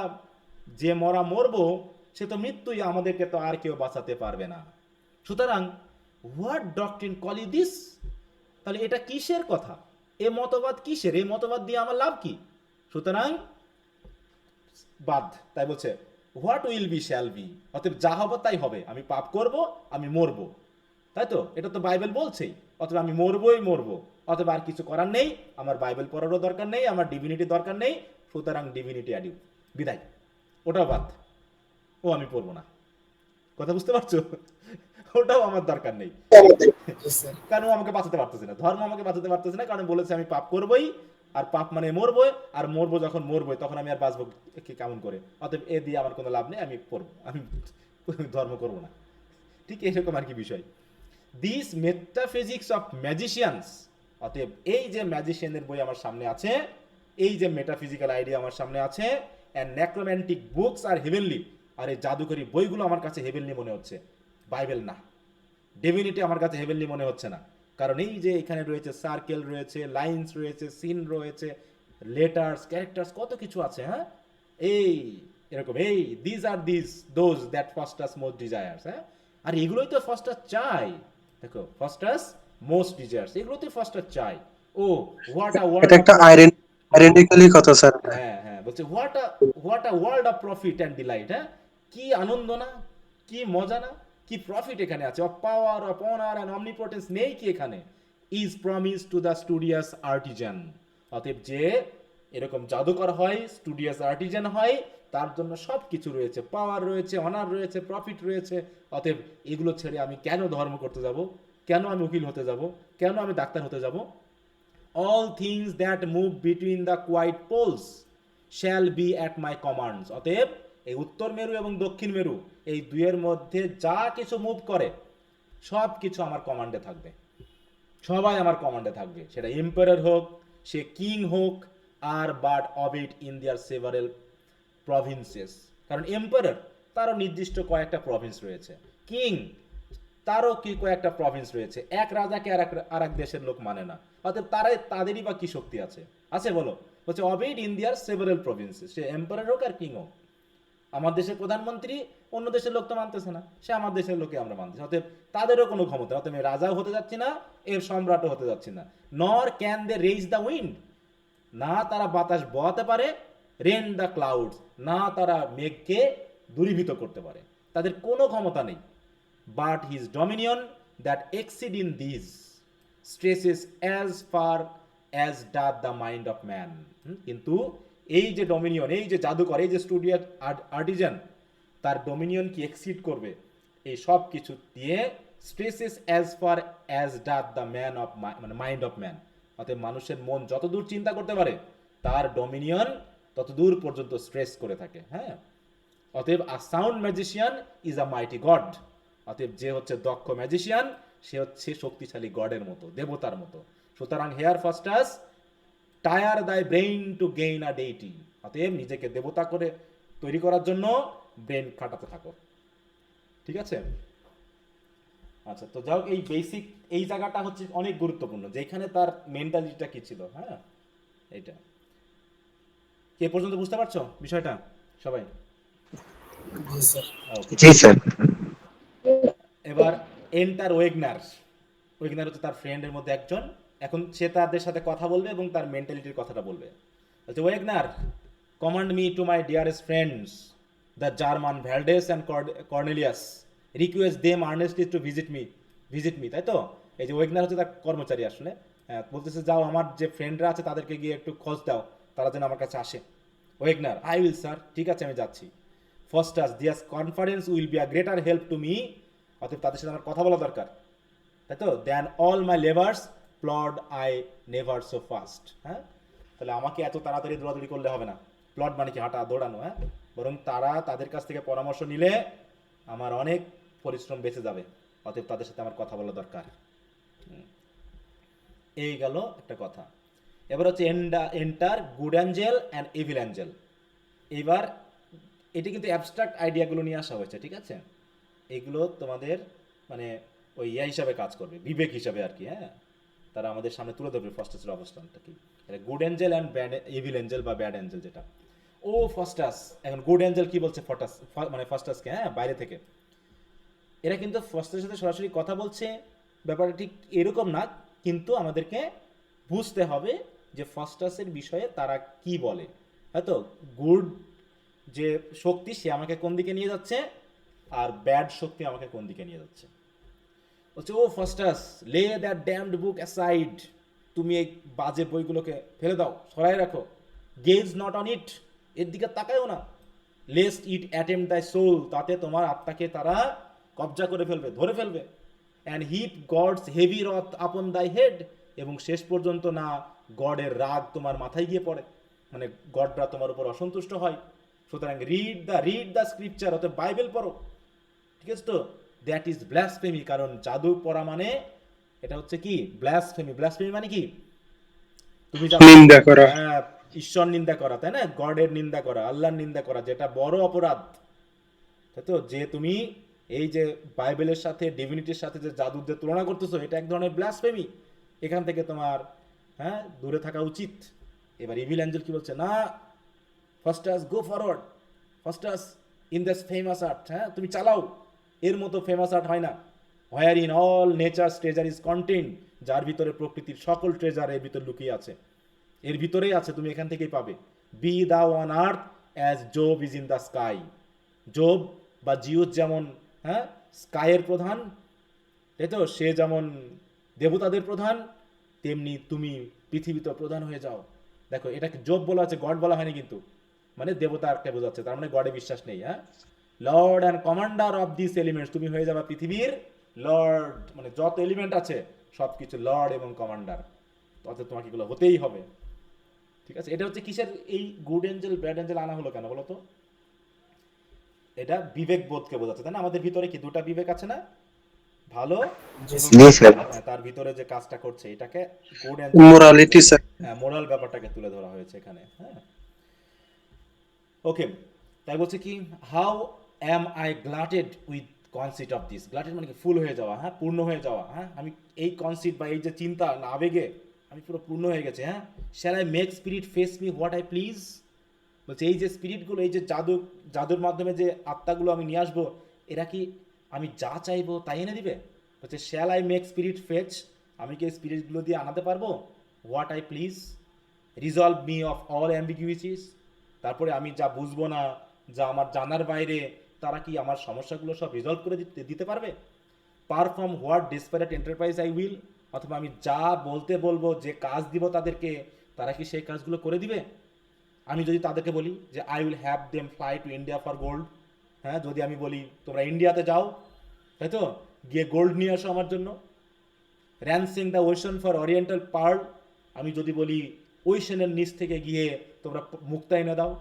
A: যে মরা মরবো, সে তো মৃত্যুই, আমাদেরকে তো আর কেউ বাঁচাতে পারবে না। সুতরাং what doctrine call you this? তাহলে এটা কিসের কথা? এ মতবাদ কিসের? এই মতবাদ দিয়ে আমার লাভ কি? সুতরাং বাদ। তাই বলছে what will be shall be, অতএব যা হবে তাই হবে। আমি পাপ করব, আমি মরবো, তাই তো? এটা তো বাইবেল বলছেই। অতএব আমি মরবই মরবো, অতএব আর কিছু করার নেই। আমার বাইবেল পড়ারও দরকার নেই, আমার ডিভিনিটি দরকার নেই। সুতরাং ডিভিনিটি অ্যাডিউ, বিদায়, ওটাও বাদ, ও আমি পড়বো না। কথা বুঝতে পারছো? ওটাও আমার দরকার নেই, কারণ ও আমাকে বাঁচাতে পারতেছে না, ধর্ম আমাকে বাঁচাতে পারতেছে না, কারণ বলেছে আমি পাপ করবই, আর পাপ মানে মরবো, আর মরবো যখন মরবই, তখন আমি আর বাঁচবো কেমন করে? অতএব এ দিয়ে আমার কোনো লাভ নেই, আমি পড়বো, আমি ধর্ম করবো না। ঠিক এরকম আর কি বিষয়। দিস মেটাফিজিক্স অফ ম্যাজিশিয়ানস, অতএব এই যে ম্যাজিশিয়ানের বই আমার সামনে আছে, এই যে মেটাফিজিক্যাল আইডিয়া আমার সামনে আছে, অ্যান্ড নেক্রোম্যান্টিক বুকস আর হেভেনলি, আর এই জাদুকরী বইগুলো আমার কাছে হেভেনলি মনে হচ্ছে, বাইবেল না। ডিভিনিটি আমার কাছে হেভেনলি মনে হচ্ছে না, কারণ এই যে এখানে রয়েছে সার্কেল রয়েছে, লাইন্স রয়েছে, সিন রয়েছে, লেটার্স, ক্যারেক্টার্স, কত কিছু আছে। হ্যাঁ, এই এরকম, এই these are these those that Faustus most desires. হ্যাঁ, আর এগুলোই তো ফার্স্টাস চাই। দেখো, ফার্স্টাস মোস্ট ডিজায়ার্স, এগুলো তো ফার্স্টাস চাই। ও হোয়াট আ ওয়ার্ল্ড,
F: এটা একটা আইডেন্টিক্যালি কথা স্যার।
A: হ্যাঁ হ্যাঁ, বলছে what a world of profit and delight. হ্যাঁ, কি আনন্দ না, কি মজা না, কি প্রফিট এখানে আছে। Of power, of honour and omnipotence নেই কি এখানে? Is promise to the studious artisan. অতএব যে এরকম জাদুকর হয়, স্টুডিয়াস আর্টিজান হয়, তার জন্য সব কিছু রয়েছে, পাওয়ার রয়েছে, অনার রয়েছে, প্রফিট রয়েছে। অতএব এগুলো ছেড়ে আমি কেন ধর্ম করতে যাব? কেন আমি উকিল হতে যাব? কেন আমি ডাক্তার হতে যাব? all things that move between the quiet poles shall be at my commands. অতএব এই উত্তর মেরু এবং দক্ষিণ মেরু এই দুইয়ের মধ্যে যা কিছু মুভ করে সব কিছু আমার কমান্ডে থাকবে, সবাই আমার কমান্ডে থাকবে, সেটা এম্পায়ার হোক, সে কিং হোক, আর but obeyed in their several provinces. কারণ এম্পায়ার তারও নির্দিষ্ট কয়েকটা প্রভিন্স রয়েছে, কিং তারও কি কয়েকটা প্রভিন্স রয়েছে, এক রাজাকে আর এক দেশের লোক মানে না, অতএব তাদেরই বা কি শক্তি আছে, আছে বলো? হচ্ছে obeyed in their several provinces, সে এম্পায়ার হোক আর কিং হোক। আমার দেশের প্রধানমন্ত্রী অন্য দেশের লোক তো মানতেছে না, সে আমার দেশের লোকে আমরা মানতেছি, অতএব তাদেরও কোনো ক্ষমতা, অতএব আমি রাজাও হতে যাচ্ছি না, এর সম্রাটও হতে যাচ্ছি না। Nor can they raise the wind, না তারা বাতাস বহাতে পারে, রেন দ্য ক্লাউডস, না তারা মেঘকে দূরীভূত করতে পারে, তাদের কোনো ক্ষমতা নেই। But his dominion that exceed in this stresses as far as does the mind of man. কিন্তু এই যে ডমিনিয়ন, এই যে জাদুকর, এই যে স্টুডিও আর্টিজান, তার ডমিনিয়ন কি এক্সিড করবে এই সব কিছু দিয়ে, stresses as far as does the man of মানে মাইন্ড অফ ম্যান। অতএব মানুষের মন যতদূর চিন্তা করতে পারে তার ডমিনিয়ন ততদূর পর্যন্ত স্ট্রেস করে থাকে। হ্যাঁ, অতএব a sound magician is a mighty god. অতএব যে হচ্ছে দক্ষ ম্যাজিশিয়ান সে হচ্ছে শক্তিশালী গডের মতো, দেবতার মতো। সুতরাং হেয়ার ফাস্টাস টায়ার দাই brain to gain a deity. অতএব নিজেকে দেবতা করে তৈরি করার জন্য ব্রেন খাটাতে থাকো, ঠিক আছে? আচ্ছা, তো যাও, এই বেসিক এই জায়গাটা হচ্ছে অনেক গুরুত্বপূর্ণ, যেখানে তার মেন্টালিটিটা কি ছিল। হ্যাঁ, এইটা কে পর্যন্ত বুঝতে পারছো বিষয়টা সবাই?
G: জি স্যার।
A: Okay.
B: জি স্যার।
A: এবার এন্টার ওয়েগনার। ওয়েগনার হচ্ছে তার ফ্রেন্ডের মধ্যে একজন, এখন সে তাদের সাথে কথা বলবে এবং তার মেন্টালিটির কথাটা বলবে। বলছে, Wagner, command me to my dearest friends the German Valdes and Cornelius, request them earnestly to visit me. তাই তো? এই যে ওয়েগনার হচ্ছে তার কর্মচারী আসলে, বলতেছে যাও আমার যে ফ্রেন্ডরা আছে তাদেরকে গিয়ে একটু খোঁজ দাও, তারা যেন আমার কাছে আসে। ওয়েগনার, আই উইল স্যার, ঠিক আছে আমি যাচ্ছি। Faustus, their conference will be a greater help to me, অতএব তাদের সাথে আমার কথা বলা দরকার, তাই তো? Then all my labours plod I never so fast. হ্যাঁ, তাহলে আমাকে এত তাড়াতাড়ি দৌড়াদৌড়ি করলে হবে না। প্লড মানে কি হাঁটা দৌড়ানো, হ্যাঁ, বরং তাদের কাছ থেকে পরামর্শ নিলে আমার অনেক পরিশ্রম বেঁচে যাবে, অতএব তাদের সাথে আমার কথা বলা দরকার। এই গেল একটা কথা। এবার হচ্ছে enter good Angel and evil Angel. এবার এটি কিন্তু অ্যাবস্ট্রাক্ট আইডিয়াগুলো নিয়ে আসা হয়েছে, ঠিক আছে? এগুলো তোমাদের মানে ওই হিসাবে কাজ করবে, বিবেক হিসাবে আর কি। হ্যাঁ, তারা আমাদের সামনে তুলে ধরবে ফার্স্টাসের অবস্থানটা কি, good Angel and bad evil Angel বা ব্যাড অ্যাঞ্জেল যেটা। ও ফার্স্টাস, এখন গুড অ্যাঞ্জেল কি বলছে মানে ফার্স্টাসকে, হ্যাঁ, বাইরে থেকে। এরা কিন্তু ফার্স্টাসের সাথে সরাসরি কথা বলছে, ব্যাপারটা ঠিক এরকম না, কিন্তু আমাদেরকে বুঝতে হবে যে ফার্স্টাসের বিষয়ে তারা কি বলে। হয়তো গুড যে শক্তি সে আমাকে কোন দিকে নিয়ে যাচ্ছে, আর ব্যাড শক্তি আমাকে কোন দিকে নিয়ে যাচ্ছে। বলছে, ও ফার্স্টাস, লে দ্যাট ড্যামড বুক অ্যাসাইড, তুমি এই বাজে বইগুলোকে ফেলে দাও, সরাই রাখো। গেজ নট অন ইট, এর দিকে তাকায়ও না। লেস্ট ইট অ্যাটেম্প দাই সোল, তাতে তোমার আত্মাকে তারা কবজা করে ফেলবে, ধরে ফেলবে। অ্যান্ড হিপ গডস হেভি রথ আপন দাই হেড, এবং শেষ পর্যন্ত না গডের রাগ তোমার মাথায় গিয়ে পড়ে, মানে গডরা তোমার উপর অসন্তুষ্ট হয়। সুতরাং রিড দ্য স্ক্রিপচার, অর্থাৎ বাইবেল পড়ো, ঠিক আছে তো? দ্যাট ইজ ব্লাসফেমি, কারণ জাদু পড়া মানে এটা হচ্ছে কি ব্লাসফেমি। ব্লাসফেমি মানে কি? তুমি
F: নিন্দা করা।
A: হ্যাঁ, ঈশ্বর নিন্দা করা, তাই না? গডের নিন্দা করা, আল্লাহর নিন্দা করা, যেটা বড় অপরাধ, তাই তো? যে তুমি এই যে বাইবেলের সাথে, ডিভিনিটির সাথে যে জাদুদের তুলনা করতেছো, এটা এক ধরনের ব্লাসফেমি। এখান থেকে তোমার হ্যাঁ দূরে থাকা উচিত। এবার ইভিল অ্যাঞ্জেল কি বলছে, না Faustus go forward, Faustus in this famous art, হ্যাঁ তুমি চালাও, এর মতো ফেমাস আর্ট হয় না। Wherein all nature treasure is content, যার ভিতরে প্রকৃতির সকল ট্রেজার এর ভিতরে লুকিয়ে আছে, এর ভিতরেই আছে, তুমি এখান থেকেই পাবে। Be thou on earth as Jove is in the sky, Jove বা জিউস যেমন হ্যাঁ স্কাইয়ের প্রধান, তাই তো? সে যেমন দেবতাদের প্রধান, তেমনি তুমি পৃথিবীতে প্রধান হয়ে যাও। দেখো, এটাকে জোব বলা আছে, গড বলা হয়নি কিন্তু, মানে দেবতাকে বোঝাচ্ছে, তার মানে গডে বিশ্বাস নেই। হ্যাঁ, Lord and commander of this elements, তুমি হয়ে যাবে পৃথিবীর লর্ড, মানে যত এলিমেন্ট আছে সব কিছু লর্ড এবং কমান্ডার, অর্থাৎ তোমাকে এগুলো হতেই হবে, ঠিক আছে? এটা হচ্ছে কিসের এই গুড এঞ্জেল ব্যাড এঞ্জেল আনা হলো কেন বলো তো? এটা বিবেক বোধকে বোঝাচ্ছে, তাই না? আমাদের ভিতরে কি দুটা বিবেক আছে না, ভালো এবং
F: জি স্যার।
A: তার ভিতরে যে কাজটা করছে এটাকে good and
F: morality sir.
A: Moral ব্যাপারটাকে তুলে ধরা হয়েছে এখানে। হ্যাঁ, ওকে, তাই বলছে কি, how am I glutted with conceit of this. Glutted মানে কি ফুল হয়ে যাওয়া, হ্যাঁ, পূর্ণ হয়ে যাওয়া। হ্যাঁ, আমি এই কনসিট বা এই যে চিন্তা না আবেগে আমি পুরো পূর্ণ হয়ে গেছে। হ্যাঁ, shall I make spirit face me what I please. বলছে এই যে স্পিরিটগুলো, এই যে জাদুর মাধ্যমে যে আত্মাগুলো আমি নিয়ে আসবো, এরা কি আমি যা চাইবো তাই এনে দিবে? বলছে shall I make spirit fetch, আমি কি স্পিরিটগুলো দিয়ে আনাতে পারবো what I please, resolve me of all ambiguities. তারপরে আমি যা বুঝবো না, যা আমার জানার বাইরে, তারা কি আমার সমস্যাগুলো সব রিজলভ করে দিতে পারবে? Perform what desperate enterprise I will, অথবা আমি যা বলতে বলবো, যে কাজ দিব তাদেরকে, তারা কি সেই কাজগুলো করে দিবে? আমি যদি তাদেরকে বলি যে I will have them fly to India for gold, হ্যাঁ, যদি আমি বলি তোমরা ইন্ডিয়াতে যাও, তাই তো, গিয়ে গোল্ড নিয়ে আসো আমার জন্য। র্যানসিং দ্য ওয়েশন ফর ওরিয়েন্টাল পার্ল, আমি যদি বলি ওয়েশনের নিচ থেকে গিয়ে তোমরা মুক্তা এনে দাও।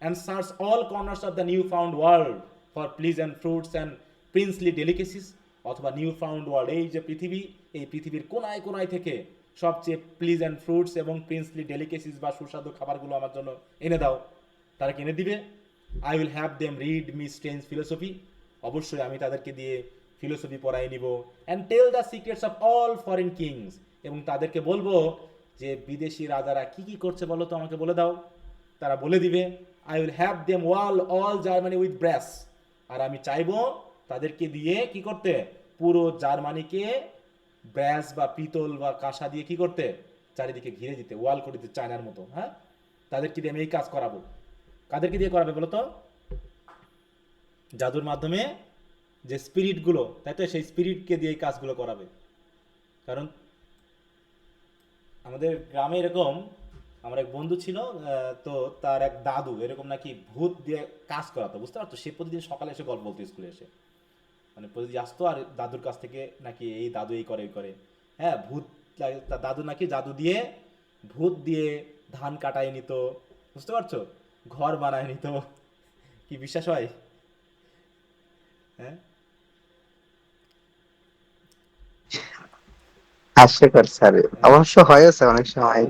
A: And search all corners of the new found world for please and fruits and princely delicacies, অথবা নিউ ফাউন্ড ওয়ার্ল্ড, এই যে পৃথিবী, এই পৃথিবীর কোনায় কোনায় থেকে সবচেয়ে প্লিজ অ্যান্ড ফ্রুটস এবং প্রিন্সলি ডেলিকেসিস বা সুস্বাদু খাবারগুলো আমার জন্য এনে দাও। তারা কি এনে দিবে? I will have them read me strange philosophy, অবশ্যই আমি তাদেরকে দিয়ে ফিলোসফি পড়াই নিব। And tell the secrets of all foreign kings, এবং তাদেরকে বলবো যে বিদেশি রাজারা কি কি করছে বলো তো, আমাকে বলে দাও। তারা বলে দিবে। I will have them wall all Germany with brass, আর আমি চাইবো তাদেরকে দিয়ে কি করতে, পুরো জার্মানিকে ব্রাস বা পিতল বা কাঁসা দিয়ে কি করতে, চারিদিকে ঘিরে দিতে, ওয়াল করে দিতে, চায়নার মতো। হ্যাঁ, তাদেরকে দিয়ে আমি এই কাজ করাবো। কাদেরকে দিয়ে করাবে বলো তো? জাদুর মাধ্যমে যে স্পিরিটগুলো, তাই তো, সেই স্পিরিটকে দিয়ে এই কাজগুলো করাবে। কারণ আমাদের গ্রামে এরকম আমার এক বন্ধু ছিল, তো তার এক দাদু এরকম নাকি ভূত দিয়ে কাজ করাতো, বুঝতে পারতো? সে প্রতিদিন সকালে এসে গল্প বলতো স্কুলে এসে, মানে প্রতিদিন আসতো আর দাদুর কাছ থেকে নাকি এই দাদু এই করে, এই করে। হ্যাঁ, ভূত, তার দাদু নাকি জাদু দিয়ে, ভূত দিয়ে ধান কাটায় নিত, বুঝতে পারছো, ঘর বানায় নিত। কি বিশ্বাস হয়? হ্যাঁ,
F: হাস্যকর স্যার, অবশ্য হয়েছে অনেক সময়।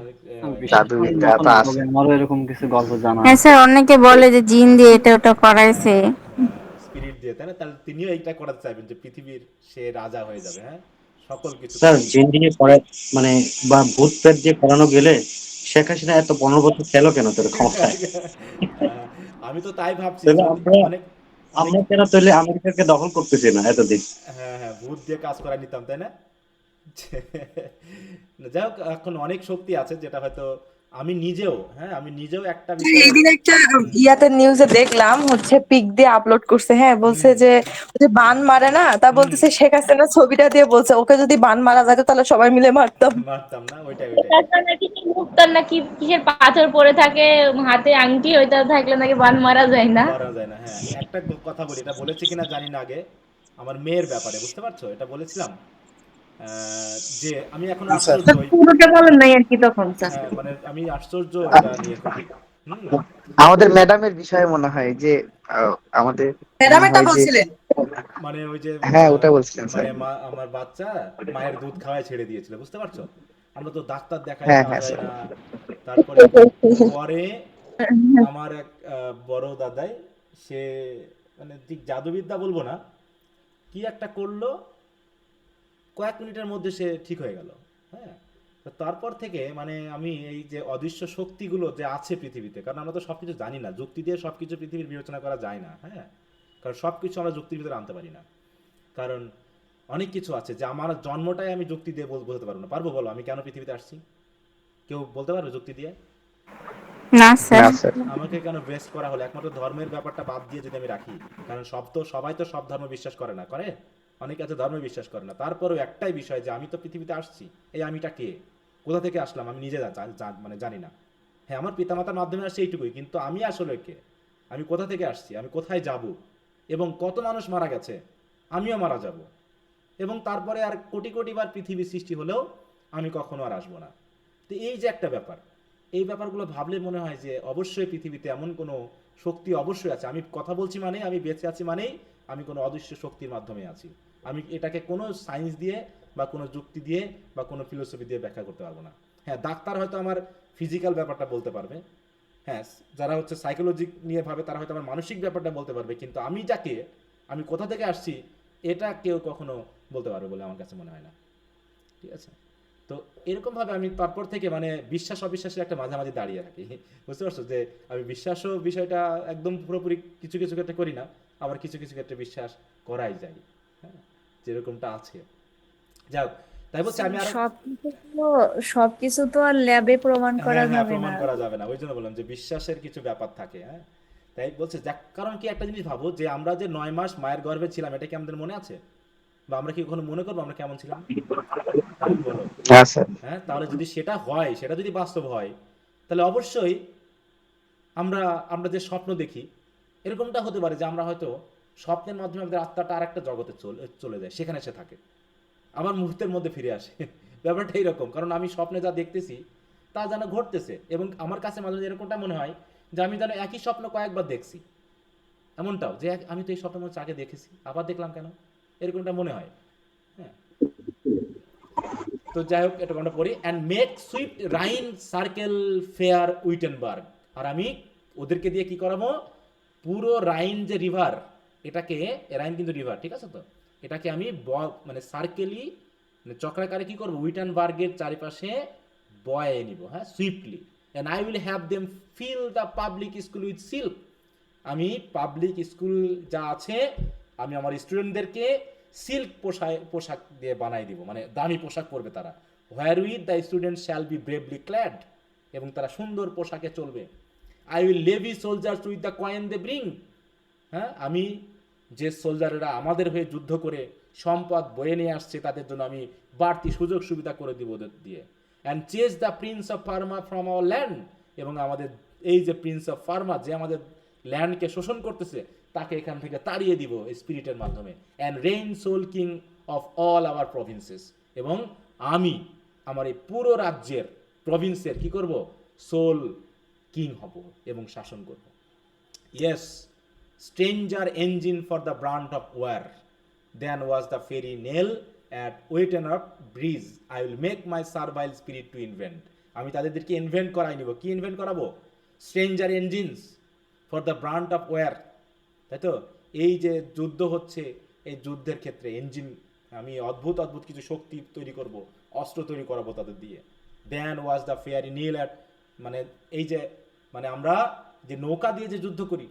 F: জাদু বিদ্যা তো আছে।
B: আমারও এরকম কিছু গল্প জানা
C: হ্যাঁ
B: আছে।
C: স্যার, অনেকে বলে যে জিন দিয়ে এটা ওটা করাইছে।
A: স্পিরিট দিয়ে, তাই না? তাহলে তিনিও এইটা করাতে চাইবেন যে পৃথিবীর সে রাজা হয়ে যাবে। হ্যাঁ, সকল কিছু
B: স্যার জিন দিয়ে করে মানে বা ভূত প্রেত দিয়ে করানো গেলে শেখ হাসিনা এত 15 বছর খেলো কেন তোর ক্ষমতায়?
A: আমি তো তাই ভাবছি,
B: তাহলে
A: যদি
B: আমরা
A: অনেক অনেক
B: আমরা কেন তাহলে আমেরিকাকে দখল করতেছি না এতদিন?
A: হ্যাঁ হ্যাঁ, ভূত দিয়ে কাজ করা নিতাম, তাই না? যাই হোক, এখন অনেক শক্তি আছে যেটা হয়তো আমি নিজেও, হ্যাঁ, আমি নিজেও একটা বিষয়ে
I: এইদিন একটা ইয়াতে নিউজে দেখলাম, হচ্ছে পিক দিয়ে আপলোড করছে, হ্যাঁ, বলছে যে ওই যে বান মারে না, তা বলতেছে শেখ হাসিনা ছবিটা দিয়ে বলছে ওকে যদি বান মারা যেত তাহলে সবাই মিলে মারতাম।
A: মারতাম না, ওইটাই ওইটাই।
E: তারপর নাকি মুক্তার নাকি কিসের পাথর পরে থাকে, হাতে আংটি, ওইটা থাকলে নাকি বান মারা যায় না।
A: মারা যায় না। হ্যাঁ, একটা কথা বলি, এটা বলেছি কিনা জানি না আগে, আমার মেয়ের ব্যাপারে, বুঝতে পারছো? এটা বলেছিলাম যে আমি এখন আশ্চর্য
D: পুরোটা বলেন নাই আর কি তখন স্যার।
A: হ্যাঁ, মানে আমি আশ্চর্য এটা নিয়ে খুবই। হুম,
F: আমাদের ম্যাডামের বিষয় মনে হয় যে আমাদের মনে
I: ম্যাডামেরটা
F: হয় যে
I: বলছিলেন?
A: মানে ওই যে
F: হ্যাঁ ওটা বলছিলেন স্যার।
A: মানে আমার বাচ্চা মায়ের দুধ খাওয়ায় ছেড়ে দিয়েছিল, বুঝতে পারছো? আমরা তো ডাক্তার দেখাই,
F: হ্যাঁ
A: কাজ
F: হ্যাঁ
A: হয়
F: স্যার।
A: না। তারপরে পরে আমার এক বড় দাদাই, সে মানে ঠিক জাদুবিদ্যা বলবো না, কি একটা করলো, কয়েক মিনিটের মধ্যে সে ঠিক হয়ে গেল। হ্যাঁ, তো তারপর থেকে মানে আমি এই যে অদৃশ্য শক্তিগুলো যে আছে পৃথিবীতে, কারণ আমরা তো সবকিছু জানি না, যুক্তি দিয়ে সবকিছু পৃথিবীর বিবেচনা করা যায় না। হ্যাঁ, কারণ সবকিছু আমরা যুক্তির ভিতরে আনতে পারি না। কারণ অনেক কিছু আছে যে আমার জন্মটাই আমি যুক্তি দিয়ে বোঝাতে পারবো না। পারবো বলো আমি কেন পৃথিবীতে আসছি? কেউ বলতে পারবে যুক্তি দিয়ে?
C: না স্যার।
F: না স্যার।
A: আমাকে কেন বেস্ট করা হলো একমাত্র ধর্মের ব্যাপারটা বাদ দিয়ে যদি আমি রাখি, কারণ সবাই তো সব ধর্ম বিশ্বাস করে না, করে অনেকে আছে ধর্ম বিশ্বাস করে না, তারপরেও একটাই বিষয় যে আমি তো পৃথিবীতে আসছি, এই আমিটা কে, কোথা থেকে আসলাম আমি নিজে মানে জানি না। হ্যাঁ, আমার পিতামাতার মাধ্যমে আসছে এইটুকুই, কিন্তু আমি আসলে কে, আমি কোথা থেকে আসছি, আমি কোথায় যাব, এবং কত মানুষ মারা গেছে, আমিও মারা যাব, এবং তারপরে আর কোটি কোটি বার পৃথিবী সৃষ্টি হলেও আমি কখনো আর আসবো না। তো এই যে একটা ব্যাপার, এই ব্যাপারগুলো ভাবলে মনে হয় যে অবশ্যই পৃথিবীতে এমন কোনো শক্তি অবশ্যই আছে। আমি কথা বলছি মানে, আমি বেঁচে আছি মানেই আমি কোনো অদৃশ্য শক্তির মাধ্যমে আছি। আমি এটাকে কোনো সায়েন্স দিয়ে বা কোনো যুক্তি দিয়ে বা কোনো ফিলোসফি দিয়ে ব্যাখ্যা করতে পারবো না। হ্যাঁ, ডাক্তার হয়তো আমার ফিজিক্যাল ব্যাপারটা বলতে পারবে, হ্যাঁ, যারা হচ্ছে সাইকোলজি নিয়ে ভাবে তারা হয়তো আমার মানসিক ব্যাপারটা বলতে পারবে, কিন্তু আমি যাকে, আমি কোথা থেকে আসছি এটা কেউ কখনো বলতে পারবে বলে আমার কাছে মনে হয় না। ঠিক আছে? তো এরকমভাবে আমি তারপর থেকে মানে বিশ্বাস অবিশ্বাসের একটা মাঝামাঝি দাঁড়িয়ে থাকি। বুঝতে পারছো যে আমি বিশ্বাসও বিষয়টা একদম পুরোপুরি কিছু কিছু ক্ষেত্রে করি না, আবার কিছু কিছু ক্ষেত্রে বিশ্বাস করাই যায়, হ্যাঁ, যেরকমটা আছে। যাক, তাই বলছি আমি আরো
K: সবকিছু তো আর ল্যাবে প্রমাণ করা
A: হ্যাঁ হ্যাঁ
K: যাবে
A: প্রমাণ
K: না।
A: করা যাবে না, ওই জন্য বললাম যে বিশ্বাসের কিছু ব্যাপার থাকে। হ্যাঁ, তাই বলছে যাক, কারণ কি একটা জিনিস ভাবো যে আমরা যে 9 মাস মায়ের গর্ভে ছিলাম, এটা কি আমাদের মনে আছে? বা আমরা কি কখনো মনে করবো আমরা কেমন ছিলাম? বলো।
F: হ্যাঁ স্যার।
A: হ্যাঁ, তাহলে যদি সেটা হয়, সেটা যদি বাস্তব হয়, তাহলে অবশ্যই আমরা আমরা যে স্বপ্ন দেখি, এরকমটা হতে পারে যে আমরা হয়তো স্বপ্নের মাধ্যমে আমাদের আত্মাটা আর একটা জগতে চলে যায়, সেখানে সে থাকে, আবার মুহূর্তের মধ্যে ফিরে আসে। ব্যাপারটা এইরকম, কারণ আমি স্বপ্নে যা দেখতেছি তা যেন ঘটতেছে, এবং আমার কাছে মাঝে মাঝে এরকমটা মনে হয় যে আমি যেন একই স্বপ্ন কয়েকবার দেখছি। এমনটাও যে আমি তো এই স্বপ্ন মনে হচ্ছে আগে দেখেছি, আবার দেখলাম কেন, এরকমটা মনে হয়। হ্যাঁ, তো যাই হোক, এটা আমরা পড়ি। And make swift Rhine circle fair Wittenberg. আর আমি ওদেরকে দিয়ে কি করাবো, পুরো রাইন যে রিভার, এটাকে, রাইন কিন্তু রিভার, ঠিক আছে তো, এটাকে আমি মানে সার্কেলি, মানে চক্রাকারে কি করবো, উইটেনবার্গের চারিপাশে বয়ে নিব, হ্যাঁ, swiftly. And I will have them fill the public school with silk. আমি পাবলিক স্কুল যা আছে, আমি আমার স্টুডেন্টদেরকে সিল্ক পোশাক দিয়ে বানাই দিব, মানে দামি পোশাক পরবে তারা। Wherewith the student shall be bravely clad, এবং তারা সুন্দর পোশাকে চলবে। I will levy soldiers with the coin they bring. হ্যাঁ, আমি যে সোলজারেরা আমাদের হয়ে যুদ্ধ করে সম্পদ বয়ে নিয়ে আসছে, তাদের জন্য আমি বাড়তি সুযোগ সুবিধা করে দিব ওদের দিয়ে। And chase the prince of Parma from our land, এবং আমাদের এই যে প্রিন্স অফ ফার্মা, যে আমাদের ল্যান্ডকে শোষণ করতেছে, তাকে এখান থেকে তাড়িয়ে দিব স্পিরিটের মাধ্যমে। And reign sole king of all our provinces, এবং আমি আমার এই পুরো রাজ্যের, প্রভিন্সের কি করব, সোল কিং হব এবং শাসন করব। Yes, stranger engine for the brunt of war than was the fairy nail at Wettenham Bridge. I will make my servile spirit to invent. আমি তাদেরকে ইনভেন্ট করাই নিব। কি ইনভেন্ট করাবো? Stranger engines for the brunt of war. তাই তো, এই যে যুদ্ধ হচ্ছে, এই যুদ্ধের ক্ষেত্রে ইঞ্জিন, আমি অদ্ভুত অদ্ভুত কিছু শক্তি তৈরি করব, অস্ত্র তৈরি করাবো তাদের দিয়ে। Then was the fairy keel at, মানে এই যে, মানে আমরা যে নৌকা দিয়ে যে যুদ্ধ করি,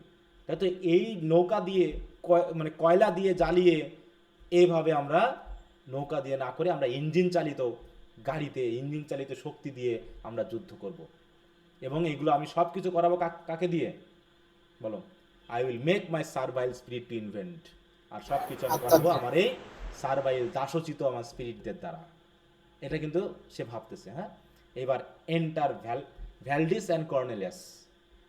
A: তাই তো এই নৌকা দিয়ে মানে কয়লা দিয়ে জ্বালিয়ে, এইভাবে আমরা নৌকা দিয়ে না করে আমরা ইঞ্জিন চালিত গাড়িতে, ইঞ্জিন চালিত শক্তি দিয়ে আমরা যুদ্ধ করব। এবং এইগুলো আমি সব কিছু করাবো কাকে দিয়ে বলো? I will make my servile spirit to invent. আর সব কিছু আমি করাবো আমার এই সার্ভাইল দাসোচিত আমার স্পিরিটদের দ্বারা। এটা কিন্তু সে ভাবতেছে। হ্যাঁ, এবার এন্টার ভ্যালডিস অ্যান্ড কর্নেলিয়াস,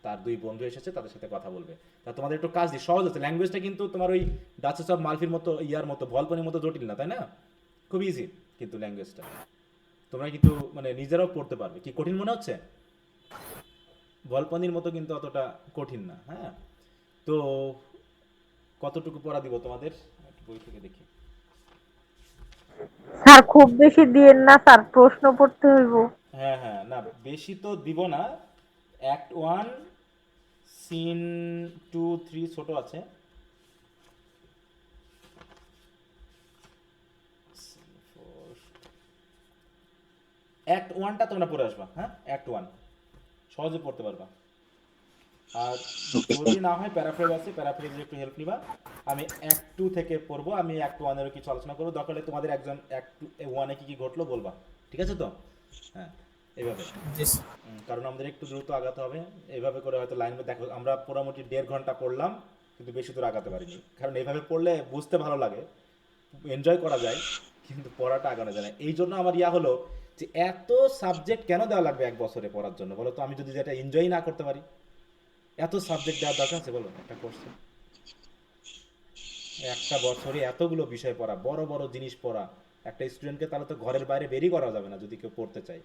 A: তার দুই বন্ধু এসেছে, তাদের সাথে কথা বলবে। তা তোমাদের একটু কাজ দিই, সহজ আছে ল্যাঙ্গুয়েজটা, কিন্তু তোমার ওই ডাচেস অফ মালফির মতো, ইয়ার মতো, ভলপনির মতো জটিল না, তাই না? খুব ইজি কিন্তু ল্যাঙ্গুয়েজটা, তোমরা কিন্তু মানে নিজেরাও পড়তে পারবে। কি কঠিন মনে হচ্ছে? ভলপনির মতো কিন্তু অতটা কঠিন না। হ্যাঁ, তো কতটুকু পড়া দিব তোমাদের, একটু বই থেকে দেখি।
C: স্যার খুব বেশি দিয়েন না স্যার, প্রশ্ন পড়তে হইব।
A: হ্যাঁ হ্যাঁ, না বেশি তো দিব না। অ্যাক্ট 1 সিন 2 3 ছোট আছে। অ্যাক্ট 1টা তোমরা পড়ে আসবা। হ্যাঁ, অ্যাক্ট 1 সহজে পড়তে পারবা। আর যদি না হয় প্যারাফ্রেজ আছে, প্যারাফ্রেজের একটু হেল্প নিবা। আমি অ্যাক্ট 2 থেকে পড়বো, আমি অ্যাক্ট 1 এরও কিছু আলোচনা করবো। দরকার হলে তোমাদের একজন অ্যাক্ট 1-এ কি কি ঘটলো বলবা, ঠিক আছে তো? হ্যাঁ, এইভাবে, কারণ আমাদের একটু দ্রুত আগাতে হবে। এইভাবে করে হয়তো লাইন, দেখো আমরা মোটামুটি 1.5 ঘন্টা পড়লাম, কিন্তু বেশি দূর আগাতে পারিনি, কারণ এইভাবে পড়লে বুঝতে ভালো লাগে, এনজয় করা যায়, কিন্তু পড়াটা আগানো যায় না। এই জন্য আমার ইয়া হলো যে এত সাবজেক্ট কেন দেওয়া লাগবে এক বছরে পড়ার জন্য বলো তো? আমি যদি যেটা এনজয় না করতে পারি, এত সাবজেক্ট দেওয়ার দরকার আছে বলো? একটা কোর্সে একটা বছরে এতগুলো বিষয় পড়া, বড় বড় জিনিস পড়া, একটা স্টুডেন্টকে তাহলে তো ঘরের বাইরে বেরিয়ে করা যাবে না যদি কেউ পড়তে চায়।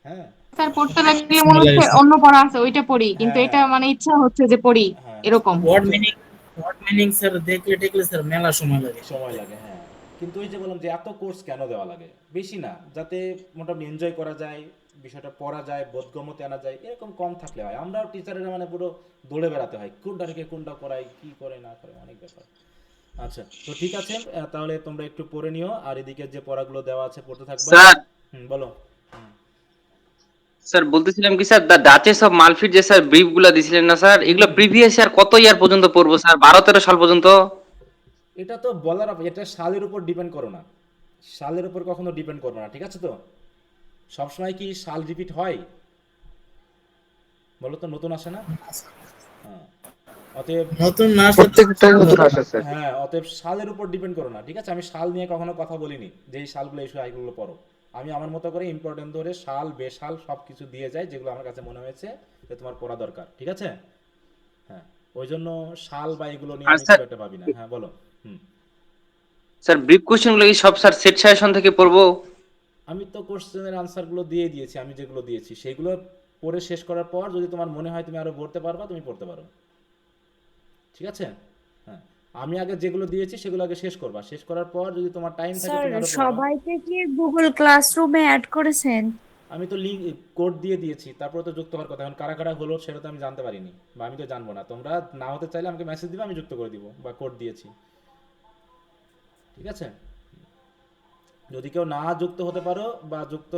A: হ্যাঁ
D: স্যার পড়তে লাগলে মনে হচ্ছে অন্য পড়া আছে ওইটা পড়ি, কিন্তু
A: হ্যাঁ,
D: এটা মানে ইচ্ছা হচ্ছে যে পড়ি
A: হ্যাঁ
D: এরকম।
G: ওয়ার্ড মিনিং স্যার দেখলে টেকলে স্যার মেলা সময় লাগে।
A: সময় লাগে, হ্যাঁ। কিন্তু ওই যে বললাম যে এত কোর্স কেন দেওয়া লাগে, বেশি না, যাতে মোটামুটি এনজয় করা যায়, বিষয়টা পড়া যায়, বোধগম্যতা আনা যায়, এরকম কম থাকলে হয়। আমরাও টিচারেরা মানে পুরো দৌড়ে বেড়াতে হয়, কোনটা রেখে কোনটা করাই, কি করে না করে, অনেক ব্যাপার। আচ্ছা, তো ঠিক আছে, তাহলে তোমরা একটু পড়ে নিও, আর এদিকে যে পড়াগুলো দেওয়া আছে পড়তে থাকবা।
L: স্যার
A: বলো।
L: স্যার বলতেছিলাম কি স্যার, দ্য ডাচেস অফ মালফির যে স্যার ব্রিফ গুলা দিছিলেন না স্যার, এগুলো প্রিভিয়াস ইয়ার কত ইয়ার পর্যন্ত পড়বো স্যার? 12-13 সাল পর্যন্ত?
A: এটা তো বলার এটা সালের উপর ডিপেন্ড করো না, সালের উপর কখনো ডিপেন্ড করবে না, ঠিক আছে? তো সবসময় কি সাল রিপিট হয় বলো তো? নতুন আসে না? হ্যাঁ, অতএব
G: নতুন না আসলে
F: প্রত্যেকটা নতুন আসে স্যার।
A: হ্যাঁ, অতএব সালের উপর ডিপেন্ড করো না, ঠিক আছে? আমি সাল নিয়ে কখনো কথা বলিনি যে এই সালগুলো এই সালগুলো পড়ো। আমি আমার মতো করে ইম্পর্টেন্ট ধরে সাল বেসাল সব কিছু দিয়ে যাই, যেগুলো আমার কাছে মনে হয়েছে যে তোমার পড়া দরকার, ঠিক আছে? হ্যাঁ, ওই জন্য সাল বা এগুলো নিয়ে
L: আর
A: আমি
L: স্যার
A: খুব একটা ভাবি না। হ্যাঁ বলো।
L: স্যার ব্রিফ কোশ্চেন গুলো কি সব স্যার সেট সাজেশন থেকে পড়বো?
A: আমি তো কোশ্চেনের আনসারগুলো দিয়ে দিয়েছি, আমি যেগুলো দিয়েছি সেগুলো পড়ে শেষ করার পর যদি তোমার মনে হয় তুমি আরো পড়তে পারবা, তুমি পড়তে পারো, ঠিক আছে? হ্যাঁ, আমি আগে যেগুলো দিয়েছি সেগুলো আগে শেষ করবা, শেষ করার পর যদি তোমার টাইম থাকে
K: স্যার
A: তুমি আরো পড়বা।
K: সবাইকে কি গুগল ক্লাসরুমে অ্যাড করেছেন?
A: আমি তো লিঙ্ক কোড দিয়ে দিয়েছি, তারপরে তো যুক্ত হওয়ার কথা। এখন কারা কারা হলো সেটা তো আমি জানতে পারিনি, বা আমি তো জানবো না। তোমরা না হতে চাইলে আমাকে মেসেজ দিবে, আমি যুক্ত করে দিব, বা কোড দিয়েছি, ঠিক আছে? যদি কেউ না যুক্ত হতে পারো বা যুক্ত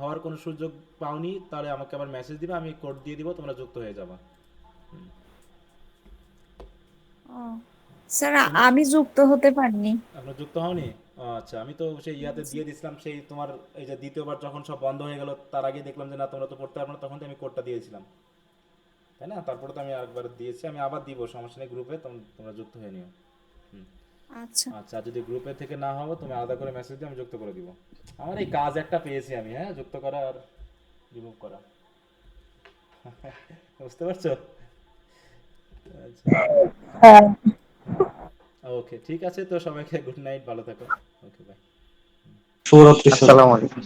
A: হওয়ার কোনো সুযোগ পাওনি, তাহলে আমাকে আবার মেসেজ দিবে, আমি কোড দিয়ে দিব, তোমরা যুক্ত হয়ে যাবা।
K: ও, স্যার আমি যুক্ত হতে পারিনি।
A: আপনার যুক্ত হওনি? ও আচ্ছা, আমি তো সেই ইয়াতে দিয়ে দিছিলাম, সেই তোমার এই যে দ্বিতীয়বার যখন সব বন্ধ হয়ে গেল, তার আগে দেখলাম যে না তোমরা তো পড়তে পারবে না, তখন তো আমি কোডটা দিয়েছিলাম, তাই না? তারপরে তো আমি আরেকবার দিয়েছি, আমি আবার দিব, সমস্যা নেই, গ্রুপে তোমরা যুক্ত হয়ে নিও।
K: আচ্ছা
A: আচ্ছা, যদি গ্রুপে থেকে না হবে তুমি আলাদা করে মেসেজ দিয়ে আমি যুক্ত করে দিব। আমার এই কাজ একটা পেয়েছি আমি, হ্যাঁ, যুক্ত করা আর রিমুভ করা। বুঝতে পারছো?
C: হ্যাঁ।
A: ওকে, ঠিক আছে, তো সবাইকে গুড নাইট, ভালো থাকো। ওকে, বাই।
B: শুভরাত্রি স্যার।
F: আসসালামু আলাইকুম।